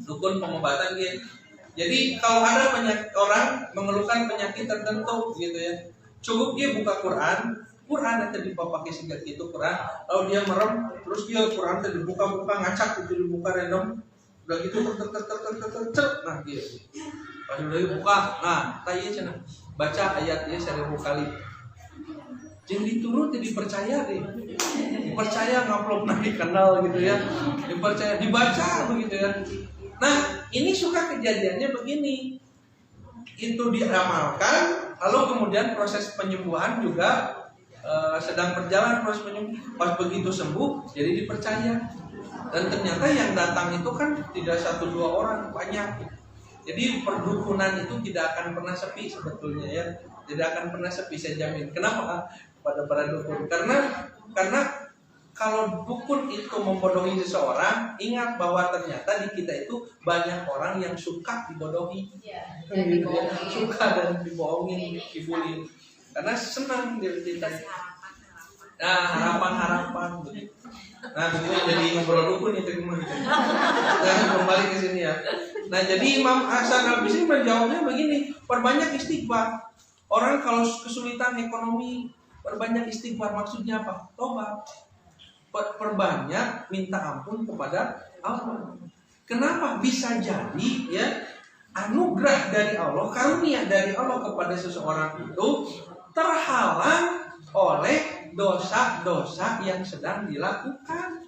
dukun pengobatan gitu. Jadi kalau ada orang mengeluhkan penyakit tertentu gitu ya, cukup dia buka Quran nanti dipakai singkat gitu Quran, lalu dia merem, terus dia Quran tadi dibuka ngacak itu dibuka random, udah gitu nah gitu. Pas udah dibuka, nah tanya cina baca ayatnya 1000 kali. Jangan diturun dipercaya deh, dipercaya ngupload di kanal gitu ya, dipercaya dibaca begitu ya. Nah ini suka kejadiannya begini, itu diamalkan, lalu kemudian proses penyembuhan juga sedang berjalan proses penyembuhan. Pas begitu sembuh, jadi dipercaya. Dan ternyata yang datang itu kan tidak 1-2 orang, banyak. Jadi perdukunan itu tidak akan pernah sepi sebetulnya ya, tidak akan pernah sepi saya jamin. Kenapa? Pada para dukun. Karena kalau dukun itu membodohi seseorang, ingat bahwa ternyata di kita itu banyak orang yang suka dibodohi, suka dan dibohongin, dibully. Karena senang dia. Nah harapan begitu. Nah itu jadi ngobrol dukun itu gimana? Nah kembali ke sini ya. Nah jadi Imam Hasan Al-Bisri menjawabnya begini, perbanyak istighfar. Orang kalau kesulitan ekonomi perbanyak istighfar, maksudnya apa? Tobat. Perbanyak minta ampun kepada Allah. Kenapa? Bisa jadi ya anugerah dari Allah, karunia dari Allah kepada seseorang itu terhalang oleh dosa-dosa yang sedang dilakukan.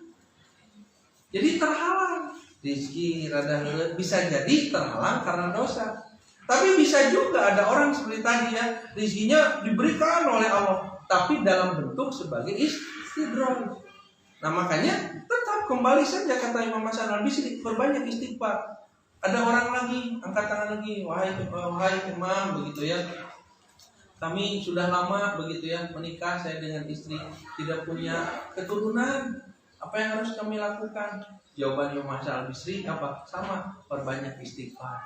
Jadi terhalang. Rizki rada bisa jadi terhalang karena dosa. Tapi bisa juga ada orang seperti tadi ya, rizkinya diberikan oleh Allah, tapi dalam bentuk sebagai istidraj. Nah makanya tetap kembali saja kata Imam Hasan Al-Bisri, perbanyak istighfar. Ada orang lagi angkat tangan lagi, wahai imam begitu ya. Kami sudah lama begitu ya menikah, saya dengan istri tidak punya keturunan. Apa yang harus kami lakukan? Jawaban Imam Hasan Al-Bisri apa? Sama, perbanyak istighfar.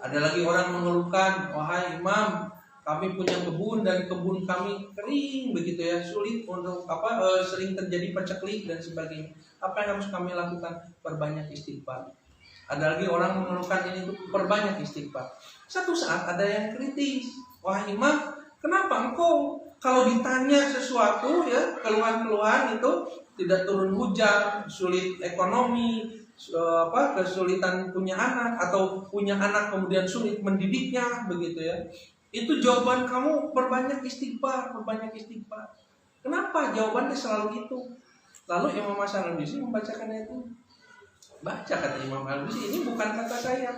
Ada lagi orang mengeluhkan, wahai imam, kami punya kebun dan kebun kami kering begitu ya, sulit untuk sering terjadi paceklik dan sebagainya. Apa yang harus kami lakukan? Perbanyak istighfar. Ada lagi orang mengeluhkan ini tuh, perbanyak istighfar. Satu saat ada yang kritis, wahai imam, kenapa engkau kalau ditanya sesuatu ya keluhan-keluhan itu tidak turun hujan, sulit ekonomi, kesulitan punya anak atau punya anak kemudian sulit mendidiknya begitu ya. Itu jawaban kamu perbanyak istighfar. Kenapa jawabannya selalu itu? Lalu Imam Hasan Al-Bisri membacakan itu. Baca kata Imam Al-Bisri, ini bukan kata saya.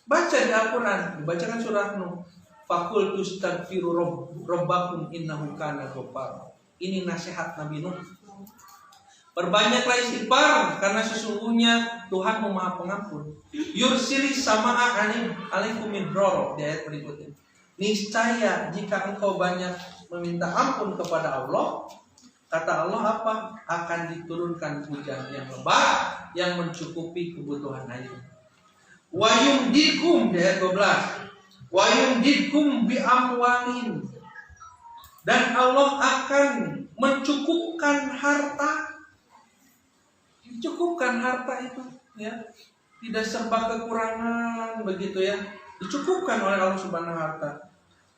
Baca di Al-Quran, dibacakan surah Nuh. Faqul tustaghfiru rabbakum innahu kana ghaffar. Ini nasihat Nabi Nuh. Perbanyaklah istighfar karena sesungguhnya Tuhanmu Maha Pengampun. Yursilis samaa alaikum midrara, di ayat berikutnya. Niscaya jika engkau banyak meminta ampun kepada Allah, kata Allah apa? Akan diturunkan hujan yang lebat yang mencukupi kebutuhan air. Wa yumdikum, di ayat 12. Wa yumdikum bi amwalin, dan Allah akan mencukupkan harta. Cukupkan harta itu ya, tidak serba kekurangan begitu ya, dicukupkan oleh Allah Subhanahu wa taala.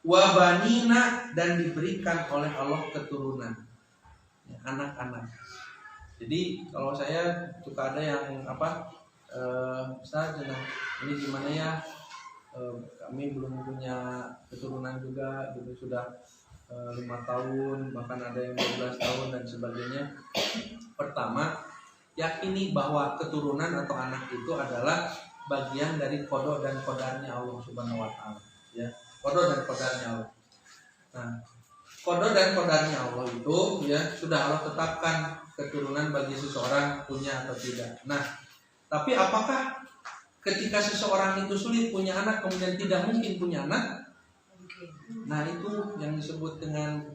Wa banina, dan diberikan oleh Allah keturunan ya, anak-anak. Jadi kalau saya suka ada yang Ustaz, ini gimana ya, kami belum punya keturunan juga gitu, sudah 5 tahun, bahkan ada yang 12 tahun dan sebagainya. Pertama, yakini bahwa keturunan atau anak itu adalah bagian dari qada dan qadarnya Allah Subhanahu wa taala ya, qada dan qadarnya Allah. Nah, Qada dan qadarnya Allah itu ya sudah Allah tetapkan keturunan bagi seseorang punya atau tidak. Nah, tapi apakah ketika seseorang itu sulit punya anak kemudian tidak mungkin punya anak? Nah, itu yang disebut dengan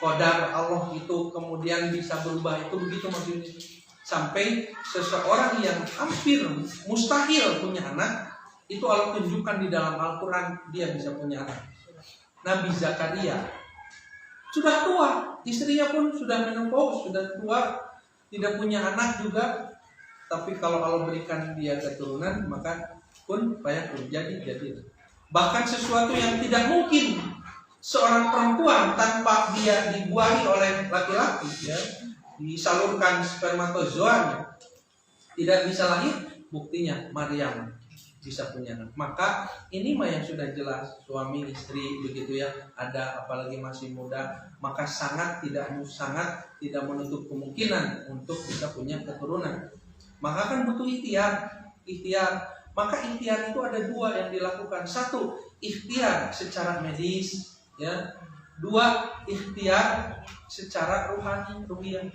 qadar Allah itu kemudian bisa berubah, itu begitu maksudnya. Sampai seseorang yang hampir mustahil punya anak itu Allah tunjukkan di dalam Al-Quran dia bisa punya anak. Nabi Zakaria sudah tua, istrinya pun sudah menopause, sudah tua, tidak punya anak juga. Tapi kalau Allah berikan dia keturunan, maka pun fayakun, jadi. Bahkan sesuatu yang tidak mungkin seorang perempuan tanpa dia dibuahi oleh laki-laki, ya, disalurkan spermatozoanya, tidak bisa lahir. Buktinya Maryam bisa punya anak. Maka ini mah yang sudah jelas, suami istri begitu ya, ada apalagi masih muda, maka sangat tidak menutup kemungkinan untuk bisa punya keturunan. Maka kan butuh ikhtiar. Maka ikhtiar itu ada dua yang dilakukan. Satu, ikhtiar secara medis, ya. Dua, ikhtiar secara ruhiyah.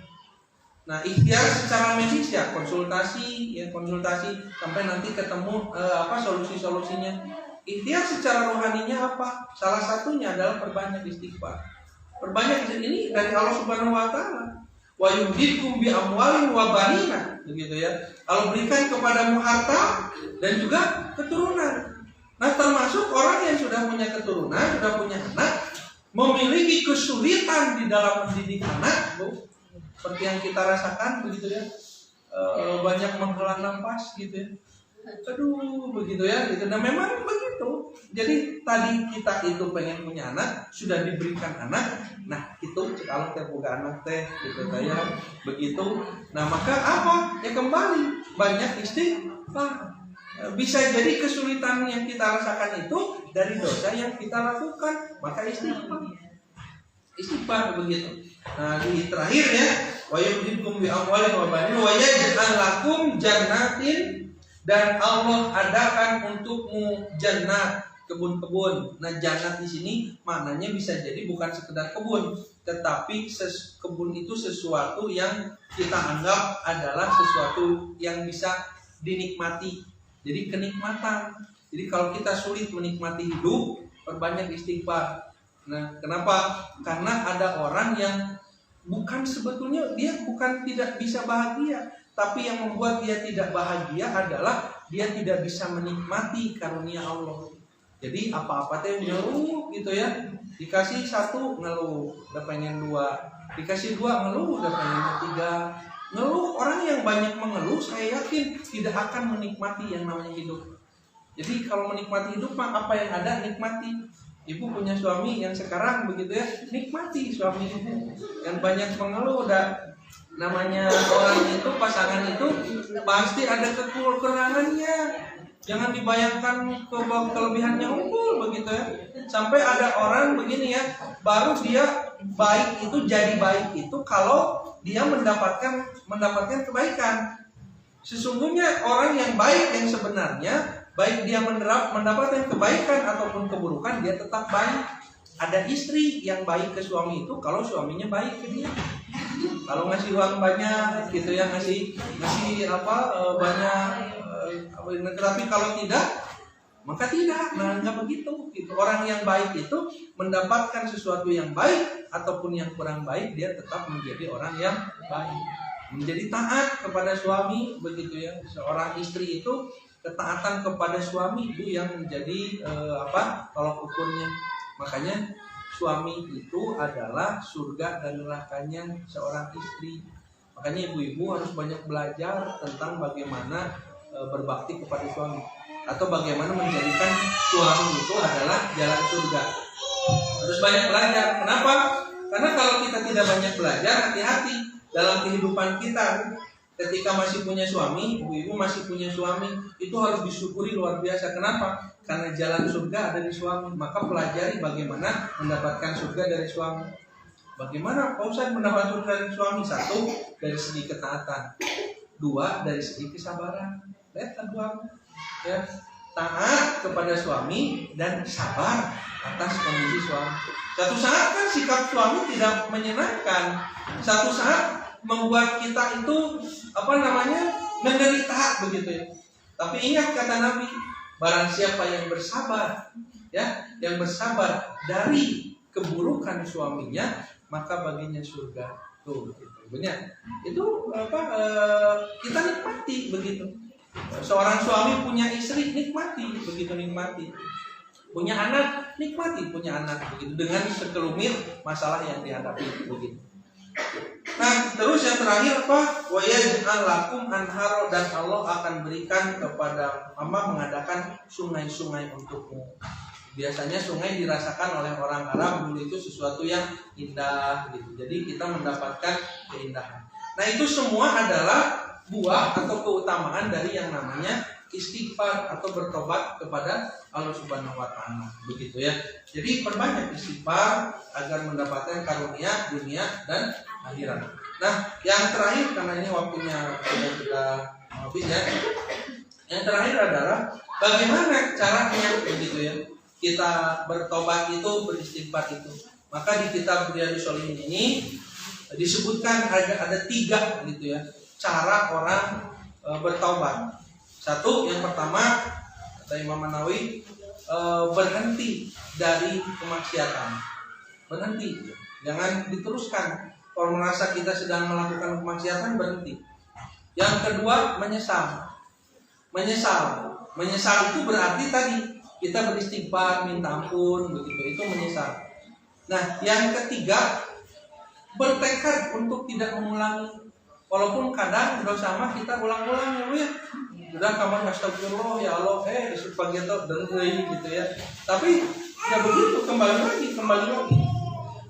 Nah, ikhtiar secara medis ya konsultasi sampai nanti ketemu solusi-solusinya. Ikhtiar secara rohaninya apa? Salah satunya adalah perbanyak istighfar. Perbanyak ini dari Allah Subhanahu wa taala. Wa yumditkum bi amwalin wa banina, begitu ya. Allah berikan kepadamu harta dan juga keturunan. Nah, termasuk orang yang sudah punya keturunan, sudah punya anak, memiliki kesulitan di dalam mendidik anak, seperti yang kita rasakan begitu ya, banyak menghela nafas gitu ya, aduh begitu ya gitu. Nah, memang begitu. Jadi tadi kita itu pengen punya anak, sudah diberikan anak, nah itu kalau kita buka anak teh gitu kayak begitu. Nah, maka apa ya, kembali banyak istighfar. Bisa jadi kesulitan yang kita rasakan itu dari dosa yang kita lakukan, maka istighfar begitu. Nah, di terakhirnya wa yumditkum bi amwalin wa banin wa yaj'al lakum jannatin, dan Allah adakan untukmu jannat, kebun-kebun. Nah, jannat di sini maknanya bisa jadi bukan sekedar kebun, tetapi kebun itu sesuatu yang kita anggap adalah sesuatu yang bisa dinikmati. Jadi kenikmatan. Jadi kalau kita sulit menikmati hidup, perbanyak istighfar. Nah, kenapa? Karena ada orang yang sebetulnya dia bukan tidak bisa bahagia, tapi yang membuat dia tidak bahagia adalah dia tidak bisa menikmati karunia Allah. Jadi apa-apa teh ngeluh gitu ya. Dikasih satu ngeluh, udah pengen dua. Dikasih dua ngeluh, udah pengen tiga. Ngeluh, orang yang banyak mengeluh saya yakin tidak akan menikmati yang namanya hidup. Jadi kalau menikmati hidup mah apa yang ada nikmati. Ibu punya suami yang sekarang begitu ya, nikmati suami ibu. Yang banyak mengeluh, udah namanya orang itu, pasangan itu pasti ada kekurangannya. Jangan dibayangkan kelebihannya unggul begitu ya. Sampai ada orang begini ya, baru dia baik itu jadi baik itu kalau dia mendapatkan kebaikan. Sesungguhnya orang yang baik yang sebenarnya, baik dia mendapatkan kebaikan ataupun keburukan, dia tetap baik. Ada istri yang baik ke suami itu kalau suaminya baik ke dia. Kalau ngasih uang banyak gitu ya, ngasih banyak, tapi kalau tidak maka tidak. Nah, nggak begitu gitu. Orang yang baik itu mendapatkan sesuatu yang baik ataupun yang kurang baik, dia tetap menjadi orang yang baik, menjadi taat kepada suami begitu ya. Seorang istri itu ketaatan kepada suami itu yang menjadi tolak ukurnya. Makanya suami itu adalah surga dan nerakanya seorang istri. Makanya ibu-ibu harus banyak belajar tentang bagaimana berbakti kepada suami, atau bagaimana menjadikan suami itu adalah jalan surga. Harus banyak belajar. Kenapa? Karena kalau kita tidak banyak belajar, hati-hati dalam kehidupan kita. Ketika masih punya suami, ibu-ibu masih punya suami, itu harus disyukuri luar biasa. Kenapa? Karena jalan surga ada di suami. Maka pelajari bagaimana mendapatkan surga dari suami. Bagaimana Pak Ustadz mendapatkan surga dari suami? Satu, dari segi ketaatan. Dua, dari segi kesabaran. Lihat dua. Ya. taat kepada suami dan sabar atas kondisi suami. Satu saat kan sikap suami tidak menyenangkan. Satu saat membuat kita itu menderita begitu ya. Tapi ingat kata Nabi, barang siapa yang bersabar ya, yang bersabar dari keburukan suaminya, maka baginya surga. Tuh, gitu. Benar. Itu kita nikmati begitu. Seorang suami punya istri, nikmati begitu, nikmati. Punya anak, nikmati punya anak begitu, dengan sekelumit masalah yang dihadapi begitu. Nah, terus yang terakhir apa? Wa yaj'al lakum anharo, dan Allah akan berikan kepada mengadakan sungai-sungai untukmu. Biasanya sungai dirasakan oleh orang Arab dulu itu sesuatu yang indah gitu. Jadi kita mendapatkan keindahan. Nah, itu semua adalah buah atau keutamaan dari yang namanya istighfar atau bertobat kepada Allah Subhanahu wa taala. Begitu ya. Jadi perbanyak istighfar agar mendapatkan karunia dunia dan akhirat. Nah, yang terakhir karena ini waktunya sudah habis ya. Yang terakhir adalah bagaimana caranya begitu ya. Kita bertobat itu, beristighfar itu. Maka di kitab Riyadhus Shalihin ini disebutkan ada 3 gitu ya cara orang bertobat. Satu, yang pertama kata Imam Nawawi, berhenti dari kemaksiatan. Berhenti, jangan diteruskan. Kalau merasa kita sedang melakukan kemaksiatan, berhenti. Yang kedua, menyesal. Menyesal itu berarti tadi kita beristighfar, minta ampun, begitu. Itu menyesal. Nah, yang ketiga, bertekad untuk tidak mengulangi. Walaupun kadang dosa mah kita ulang-ulang ya. Sudah kamu astagfirullah ya Allah, supaya gitu dengerin gitu ya. Tapi ya begitu, kembali lagi.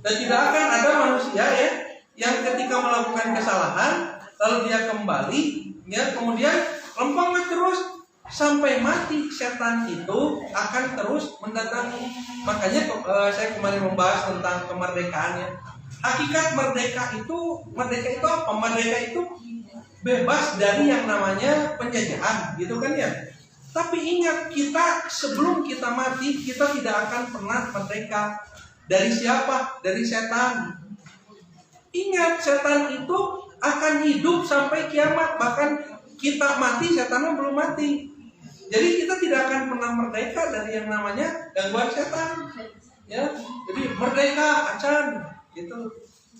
Dan tidak akan ada manusia ya yang ketika melakukan kesalahan lalu dia kembali ya, kemudian lempeng terus sampai mati. Setan itu akan terus mendatangi. Makanya saya kemarin membahas tentang kemerdekaan ya. Hakikat merdeka itu apa? Merdeka itu bebas dari yang namanya penjajahan, gitu kan ya. Tapi ingat, kita sebelum kita mati, kita tidak akan pernah merdeka. Dari siapa? Dari setan. Ingat, setan itu akan hidup sampai kiamat. Bahkan kita mati, setannya belum mati. Jadi kita tidak akan pernah merdeka dari yang namanya gangguan setan. Ya, jadi merdeka acan. Itu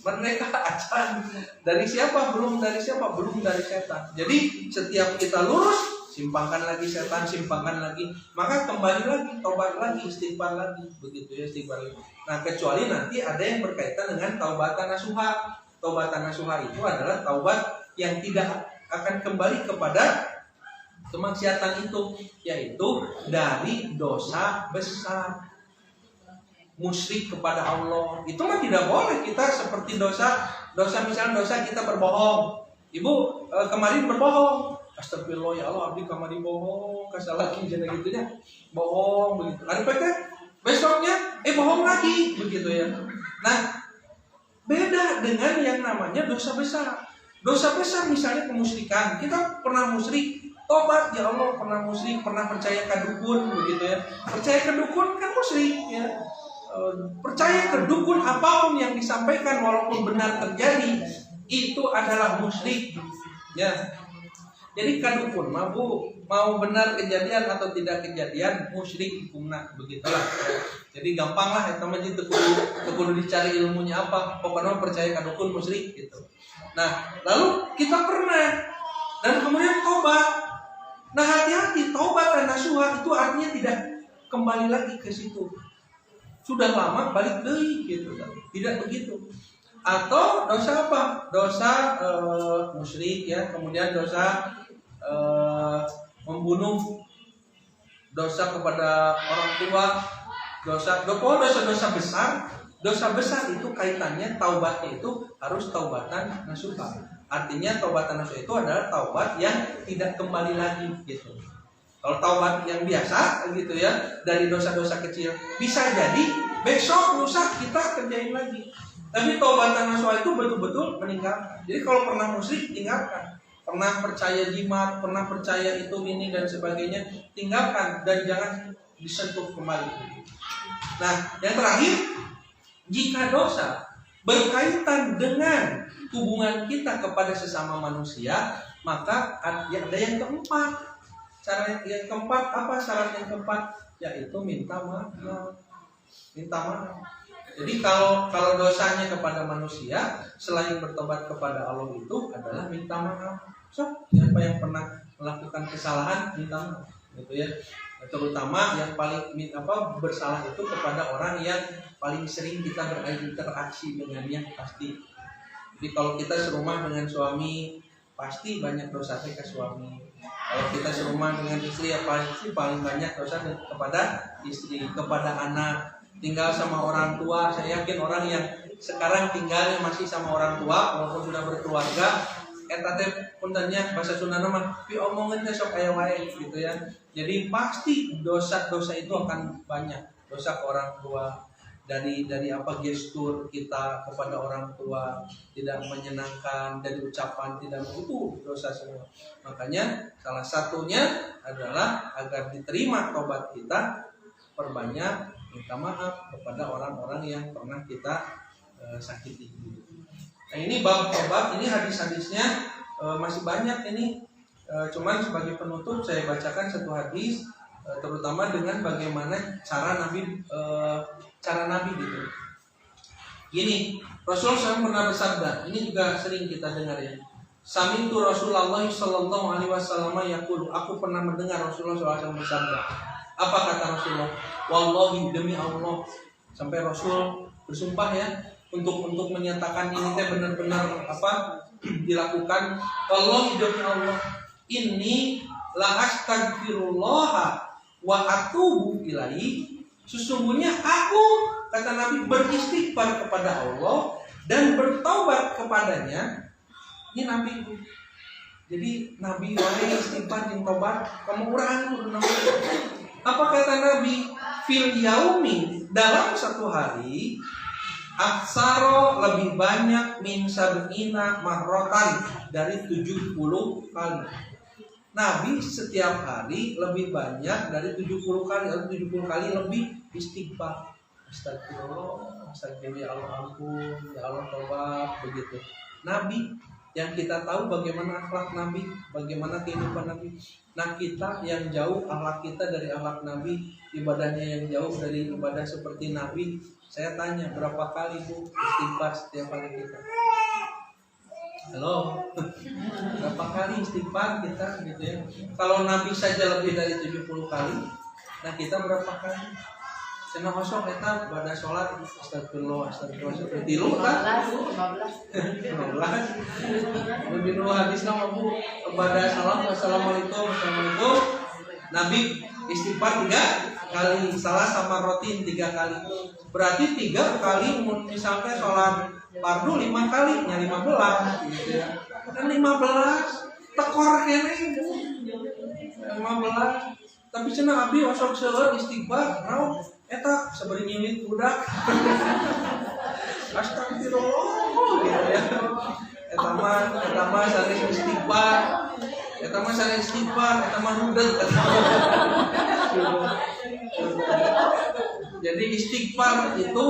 merdeka acan dari siapa? Belum dari setan. Jadi setiap kita lurus, simpangkan lagi setan, simpangkan lagi, maka kembali lagi, taubat lagi, istighfar lagi, begitu ya, istighfar lagi. Nah, kecuali nanti ada yang berkaitan dengan taubatan nasuha. Taubatan nasuha itu adalah taubat yang tidak akan kembali kepada kemaksiatan itu, yaitu dari dosa besar. Musyrik kepada Allah itu mah tidak boleh. Kita seperti dosa misalnya dosa kita berbohong. Ibu kemarin berbohong, astagfirullah ya Allah, abdi kemarin bohong, kasalahin jadi gitunya, bohong begitu. Ada besoknya bohong lagi begitu ya. Nah, beda dengan yang namanya dosa besar. Dosa besar misalnya kemusyrikan. Kita pernah musyrik, tobat ya Allah, pernah musyrik, pernah percaya ke dukun begitu ya. Percaya ke dukun kan musyrik ya. Percaya ke dukun, apapun yang disampaikan walaupun benar terjadi itu adalah musyrik ya. Jadi ke dukun mau benar kejadian atau tidak kejadian, musyrik hukumna, begitulah. Jadi gampang lah ya teman, itu kudu dicari ilmunya apa, pokoknya percaya ke dukun musyrik gitu. Nah, lalu kita pernah dan kemudian tobat. Nah, hati-hati, tobat dan nasuha itu artinya tidak kembali lagi ke situ. Sudah lama balik deui gitu, tidak begitu. Atau dosa apa? Dosa musyrik ya, kemudian dosa membunuh, dosa kepada orang tua, dosa besar. Dosa besar itu kaitannya taubatnya itu harus taubatan nasuha. Artinya taubatan nasuha itu adalah taubat yang tidak kembali lagi gitu. Kalau taubat yang biasa gitu ya, dari dosa-dosa kecil bisa jadi besok lusa kita kerjain lagi. Tapi taubatan nasuha itu betul-betul meninggalkan. Jadi kalau pernah musyrik tinggalkan. pernah percaya jimat, pernah percaya itu ini dan sebagainya, tinggalkan dan jangan disentuh kembali. Nah, yang terakhir, jika dosa berkaitan dengan hubungan kita kepada sesama manusia, maka ada yang keempat. Cara yang keempat apa? Syarat yang keempat yaitu minta maaf. Minta maaf. Jadi kalau dosanya kepada manusia selain bertobat kepada Allah itu adalah minta maaf. So, siapa yang pernah melakukan kesalahan minta maaf, gitu ya. Terutama yang paling bersalah itu kepada orang yang paling sering kita berinteraksi dengannya pasti. Jadi kalau kita serumah dengan suami pasti banyak dosa ke suami. Kalau kita serumah dengan istri ya pasti paling banyak dosa kepada istri, kepada anak. Tinggal sama orang tua, saya yakin orang yang sekarang tinggalnya masih sama orang tua walaupun sudah berkeluarga, eta teh puntennya bahasa Sunda mah diomongin teh sok aya wae gitu ya. Jadi pasti dosa-dosa itu akan banyak. Dosa ke orang tua dari gestur kita kepada orang tua tidak menyenangkan, dari ucapan tidak, itu dosa semua. Makanya salah satunya adalah agar diterima tobat kita, perbanyak minta maaf kepada orang-orang yang pernah kita sakiti. Nah, ini bab tobat, ini hadis-hadisnya masih banyak ini. Cuman sebagai penutup saya bacakan satu hadis, terutama dengan bagaimana cara Nabi gitu. Gini, Rasulullah SAW pernah bersabda, ini juga sering kita dengar ya. Sami'tu Rasulullah sallallahu alaihi wasallam yaqulu, aku pernah mendengar Rasulullah SAW bersabda. Apa kata Rasulullah? Wallahi, demi Allah. Sampai Rasul bersumpah ya untuk menyatakan ini teh benar-benar dilakukan. Wallahi, demi Allah, inni la astaghfirullah wa atubu ilaihi. Sesungguhnya aku, kata Nabi, beristighfar kepada Allah dan bertaubat kepadanya. Ini Nabi. Jadi Nabi wae istighfar jeung tobat, kamu urang kudu Nabi. Apa kata Nabi? Fil yaumi, dalam satu hari, aksaro lebih banyak min sab'ina marrotan, dari 70 kali. Nabi setiap hari lebih banyak dari 70 kali, atau 70 kali lebih istighfar. Astagfirullah, astagfirullah, ya Allah ampun, ya Allah taubat, begitu. Nabi yang kita tahu bagaimana akhlak Nabi, bagaimana kehidupan Nabi. Nah, kita yang jauh akhlak kita dari akhlak Nabi, ibadahnya yang jauh dari ibadah seperti Nabi. Saya tanya, berapa kali Bu istighfar setiap hari kita? Halo, berapa kali istighfar kita gitu ya? Kalau Nabi saja lebih dari 70 kali, nah kita berapa kali? Cenah kosong kita pada sholat astagfirullah tilu kan? 15. Lebih dulu hadis nama Bu kepada salam wassalamualaikum. Nabi istighfar 3 kali, salah sama rotin 3 kali. Berarti 3 kali misalnya sholat fardu 5 kali, nya 15 gitu ya. Kan 15 tekor kene 15. Tapi cenah abdi osok seueur istighfar, naon eta sabari nyiwit budak. Astagfirullah gitu ya. Eta mah sanes istighfar. Eta mah hudeg. Jadi istighfar itu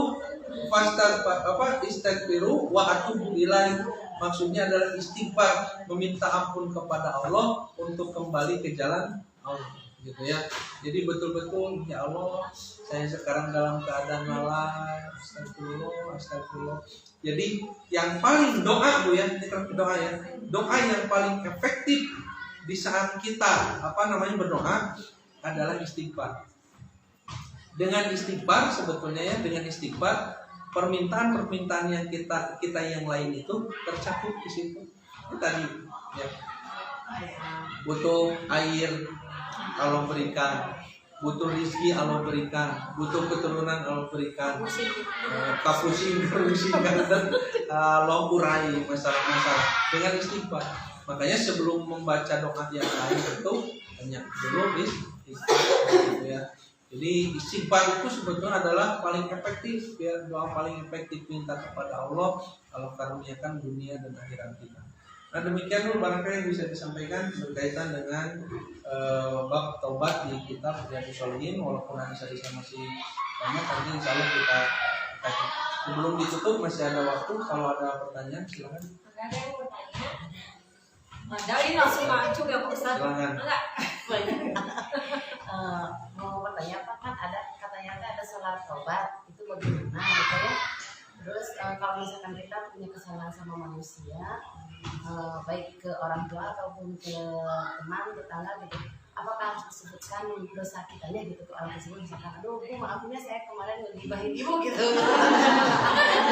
istighfiru wa atubu ilaihi, maksudnya adalah istighfar, meminta ampun kepada Allah untuk kembali ke jalan Allah, gitu ya. Jadi betul-betul ya Allah, saya sekarang dalam keadaan lalai, astagfirullah. Jadi yang paling doa Bu ya, ini doa ya. Doa yang paling efektif di saat kita berdoa adalah istighfar. Dengan istighfar sebetulnya ya, dengan istighfar permintaan yang kita yang lain itu tercakup di situ. Itu tadi ya. Butuh air Allah berikan, butuh rezeki Allah berikan, butuh keturunan Allah berikan. Kapusing Allah urai masalah-masalah dengan istighfar. Makanya sebelum membaca doa yang lain itu banyak dulu istighfar gitu ya. Jadi istighfar itu sebetulnya adalah paling efektif ya, doa paling efektif minta kepada Allah karuniakan dunia dan akhirat kita. Nah demikian dulu barangkali yang bisa disampaikan berkaitan dengan bab taubat di kitab Riyadhus Shalihin. Walaupun analisa masih banyak, nanti insya Allah kita sebelum ditutup masih ada waktu. Kalau ada pertanyaan silakan. Ada yang bertanya? Ada ini langsung maju ya Pak Ustaz. Silakan. Enggak. Mau bertanya Pak, kan ada katanya ada sholat taubat itu bagaimana gitu ya. Terus kalau misalkan kita punya kesalahan sama manusia, baik ke orang tua ataupun ke teman, tetangga gitu, apakah harus disebutkan dosa kitanya gitu ke orang tersebut, misalkan aduh Bu maafnya saya kemarin ngegibahin ibu gitu.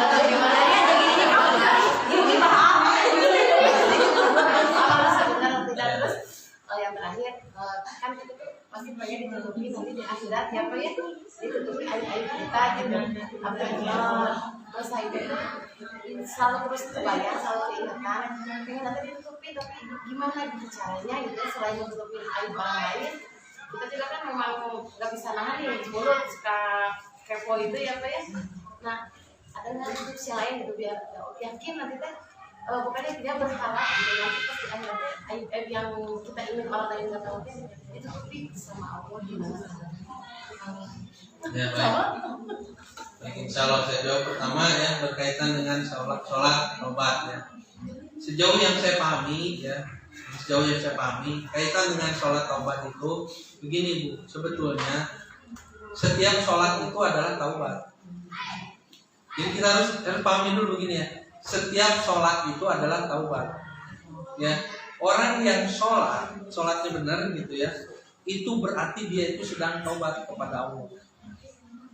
Atau gimana ya begini kamu ibu gibah apa gitu. Apa sebentar tidak. Terus yang terakhir kan kita tuh pasti pengen ditutupi nanti di akhirat ya Pak ya, ditutupi aib-aib kita gitu. Terus saya itu selalu terus terbayang, selalu keingetan pengen nanti ditutupi, tapi gimana gitu caranya gitu ya, selain menutupi aib orang lain kita juga kan memang nggak bisa nahan nih mulut suka kepo itu ya Pak ya. Nah ada nggak tips yang lain gitu biar yakin nanti teh pokoknya dia berharap gitu nanti pas kita nanti aib yang kita ingin orang lain nggak tahu itu tutupi sama Allah gimana. Ya baik. Insya Allah saya jawab pertama ya berkaitan dengan sholat taubat ya. Sejauh yang saya pahami kaitan dengan sholat taubat itu begini Bu, sebetulnya setiap sholat itu adalah taubat. Jadi kita harus pahami dulu begini ya, setiap sholat itu adalah taubat. Ya, orang yang sholatnya benar gitu ya, itu berarti dia itu sedang taubat kepada Allah.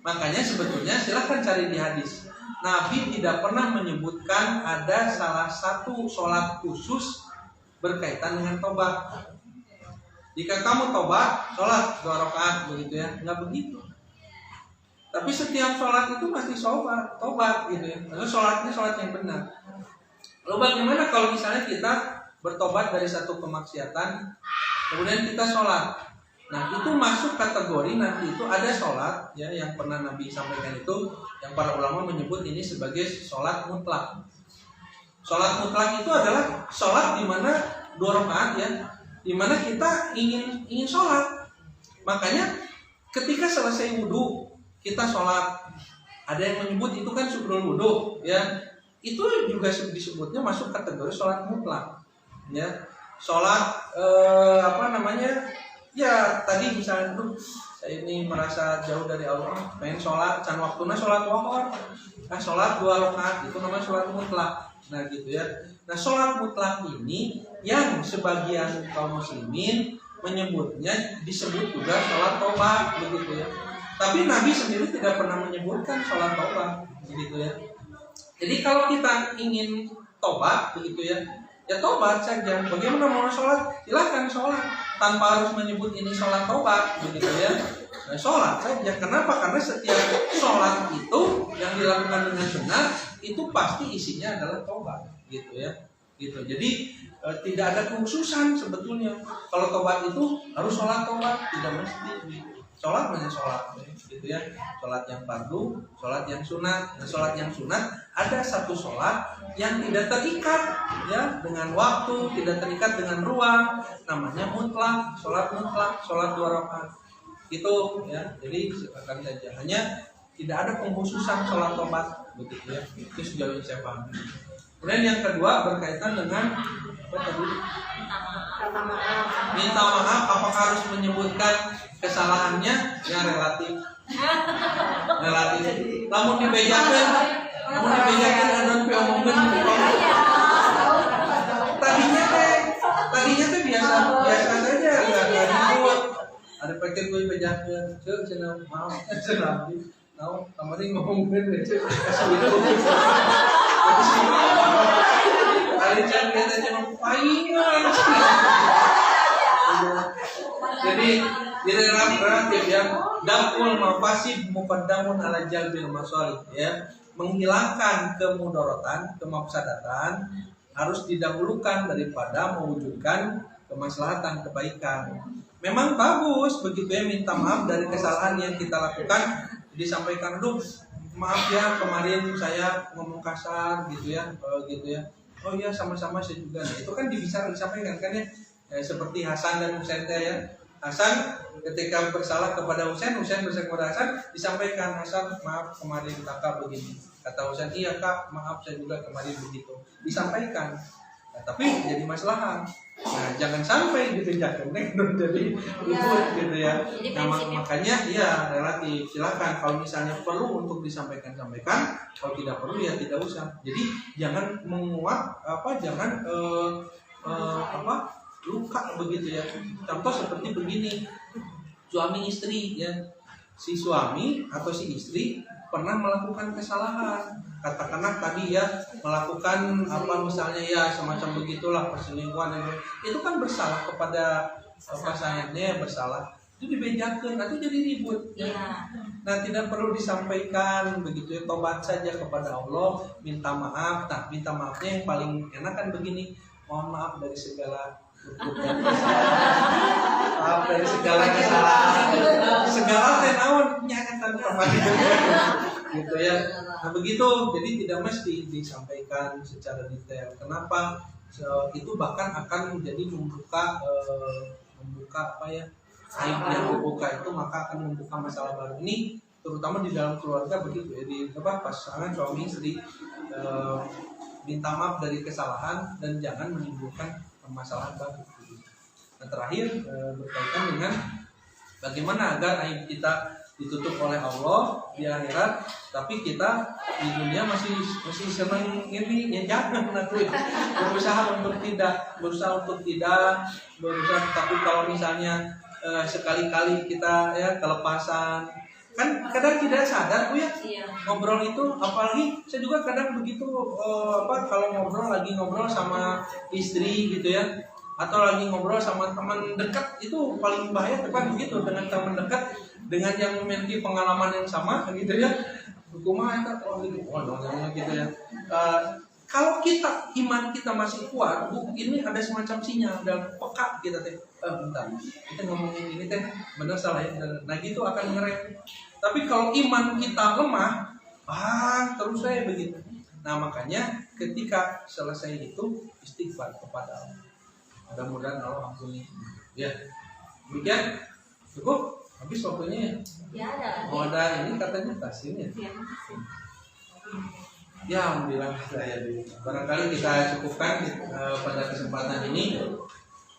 Makanya sebetulnya silahkan cari di hadis. Nabi tidak pernah menyebutkan ada salah satu sholat khusus berkaitan dengan tobat. Jika kamu tobat, sholat 2 rakaat begitu ya, nggak begitu. Tapi setiap sholat itu masih tobat gitu ya. Lalu sholatnya sholat yang benar. Lalu bagaimana kalau misalnya kita bertobat dari satu kemaksiatan, kemudian kita sholat? Nah itu masuk kategori nanti itu ada sholat ya yang pernah Nabi sampaikan itu, yang para ulama menyebut ini sebagai sholat mutlak. Sholat mutlak itu adalah sholat di mana 2 rakaat ya, di mana kita ingin sholat. Makanya ketika selesai wudhu kita sholat, ada yang menyebut itu kan subrul wudhu ya, itu juga disebutnya masuk kategori sholat mutlak ya. Sholat ya tadi misalnya tuh saya ini merasa jauh dari Allah, pengen sholat, can waktunya sholat wahor, sholat 2 rakaat itu namanya sholat mutlak. Nah gitu ya. Nah sholat mutlak ini yang sebagian kaum muslimin menyebutnya disebut juga sholat taubat begitu ya. Tapi Nabi sendiri tidak pernah menyebutkan sholat taubat begitu ya. Jadi kalau kita ingin taubat begitu ya, ya taubat saja. Bagaimana mau sholat? Silahkan sholat tanpa harus menyebut ini sholat taubat begitu ya. Nah, sholat saja. Kenapa? Karena setiap sholat itu yang dilakukan dengan benar itu pasti isinya adalah taubat gitu ya. Gitu. Jadi tidak ada kekhususan sebetulnya. Kalau taubat itu harus sholat taubat, tidak mesti. Sholat hanya sholat gitu ya. Sholat yang fardu, sholat yang sunat. Nah sholat yang sunat ada satu sholat yang tidak terikat ya dengan waktu, tidak terikat dengan ruang, namanya mutlak, sholat 2 rakaat itu ya. Jadi silakan saja, hanya tidak ada pengkhususan sholat taubat begitu ya. Itu sejauh yang saya paham. Kemudian yang kedua berkaitan dengan apa tadi? Minta maaf. Apakah harus menyebutkan kesalahannya? Yang relatif. Namun dibejakan ada omongin. Tadinya tuh biasa saja, nggak ribut. Ada pakai gue bejakan, cina maaf, cina tahu kemarin ngomongin kasih itu. Kali dia tanya palingan. Jadi dalam relatif ya, daful mafasid muqaddamun ala jalbil masalih ya, menghilangkan kemudorotan, kemafsadatan harus didahulukan daripada mewujudkan kemaslahatan, kebaikan. Memang bagus begitu ya, minta maaf dari kesalahan yang kita lakukan, disampaikan dulu, maaf ya kemarin saya ngomong kasar gitu ya, oh iya sama-sama saya juga. Nah, itu kan bisa disampaikan kan ya. Seperti Hasan dan Husain ya. Hasan ketika bersalah kepada Husain bersalah kepada Hasan, disampaikan, Hasan maaf kemarin kakak begini. Kata Husain, iya kak maaf saya juga kemarin begitu. Disampaikan. Nah, tapi jadi masalah. Nah, jangan sampai dibedakan jadi ribut gitu ya. Nah, makanya ya relatif. Silakan kalau misalnya perlu untuk sampaikan, kalau tidak perlu ya tidak usah. Jadi jangan menguap jangan luka begitu ya. Contoh seperti begini, suami istri ya, si suami atau si istri pernah melakukan kesalahan, katakanlah tadi ya melakukan misalnya ya semacam begitulah perselingkuhan, itu kan bersalah kepada pasangannya, bersalah itu dibejakan atau jadi ribut ya. Nah tidak perlu disampaikan begitu ya, tobat saja kepada Allah, minta maaf. Nah minta maafnya yang paling enak kan begini, mohon maaf dari segala maaf dari segala kesalahan, segala tenawan nyakatan gitu ya. Nah begitu, jadi tidak mesti disampaikan secara detail. Kenapa? Itu bahkan akan menjadi membuka aib yang dibuka itu, maka akan membuka masalah baru. Ini terutama di dalam keluarga begitu ya, di pasangan suami istri minta maaf dari kesalahan dan jangan menimbulkan permasalahan baru. Nah terakhir berkaitan dengan bagaimana agar aib kita ditutup oleh Allah di akhirat, tapi kita di dunia masih senang ini ya, jangan berusaha untuk tidak, tapi kalau misalnya sekali-kali kita ya kelepasan, kan kadang tidak sadar Bu ya, ngobrol itu, apalagi saya juga kadang begitu kalau lagi ngobrol sama istri gitu ya, atau lagi ngobrol sama teman dekat, itu paling bahaya teman begitu, dengan teman dekat dengan yang memiliki pengalaman yang sama gitu ya, hukumnya gitu ya. Kalau iman kita masih kuat, ini ada semacam sinyal dan peka kita bentar, kita ngomongin ini benar salah ya, nah gitu akan ngerem. Tapi kalau iman kita lemah, terus saya begitu. Nah makanya ketika selesai itu istighfar kepada Allah. Mudah-mudahan Allah ampuni. Ya, demikian cukup. Habis waktunya ya. Ada ini katanya tasnya. Ya, alhamdulillah saya dulu. Barangkali kita cukupkan pada kesempatan ini.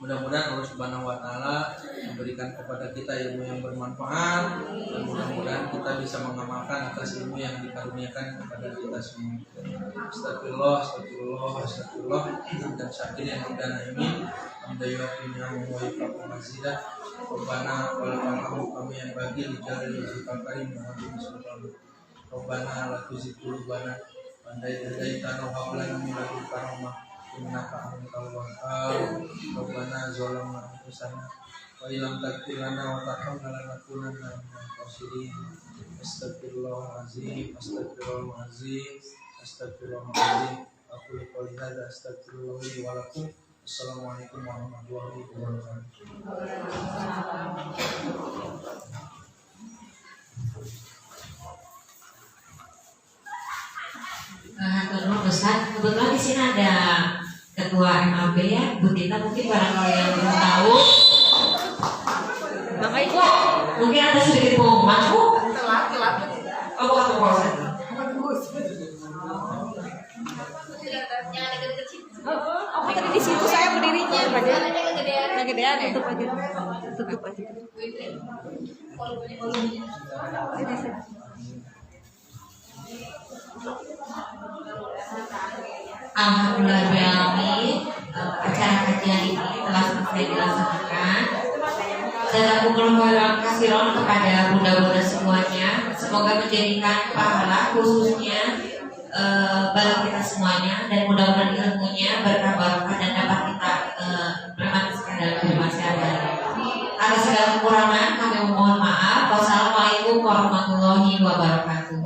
Mudah-mudahan Allah Subhanahu wa taala memberikan kepada kita ilmu yang bermanfaat, dan mudah-mudahan kita bisa mengamalkan atas ilmu yang dikaruniakan kepada kita semua. Astagfirullah dan syakirin dan naimin. Alhamdulillah wa ifakumasidah. Rabbana wal arhamu kami yang bagi di jalan yang karim Muhammad sallallahu. Rabbana la tuzigh qulubana Andai tanah hablana min ladunka rahmah innaka antal wahhab. Rabbana zalamna anfusana wa illam taghfir lana wa tarhamna lanakunanna minal khasirin. Astagfirullahalazim. Aku qouli hadza astaghfirullah li wa lakum. Assalamualaikum warahmatullahi wabarakatuh. Ustaz, kebetulan di sini ada ketua MAB ya, Bu Tita, mungkin barangkali yang belum tahu. Maka Ibu, mungkin ada sedikit pengumuman Bu. Telat. Oh, bukan Ustaz. Aku tadi di situ saya berdirinya. Kegedean ya. Tutup aja. Alhamdulillah, acara kajian ini telah selesai dilaksanakan. Dan aku berterima kasih kepada bunda-bunda semuanya. Semoga menjadikan pahala khususnya bagi kita semuanya, dan mudah-mudahan ilmunya berkah-barokah dan dapat kita implementasikan dalam kehidupan sehari-hari. Atas segala kekurangan kami mohon maaf. Wassalamualaikum warahmatullahi wabarakatuh.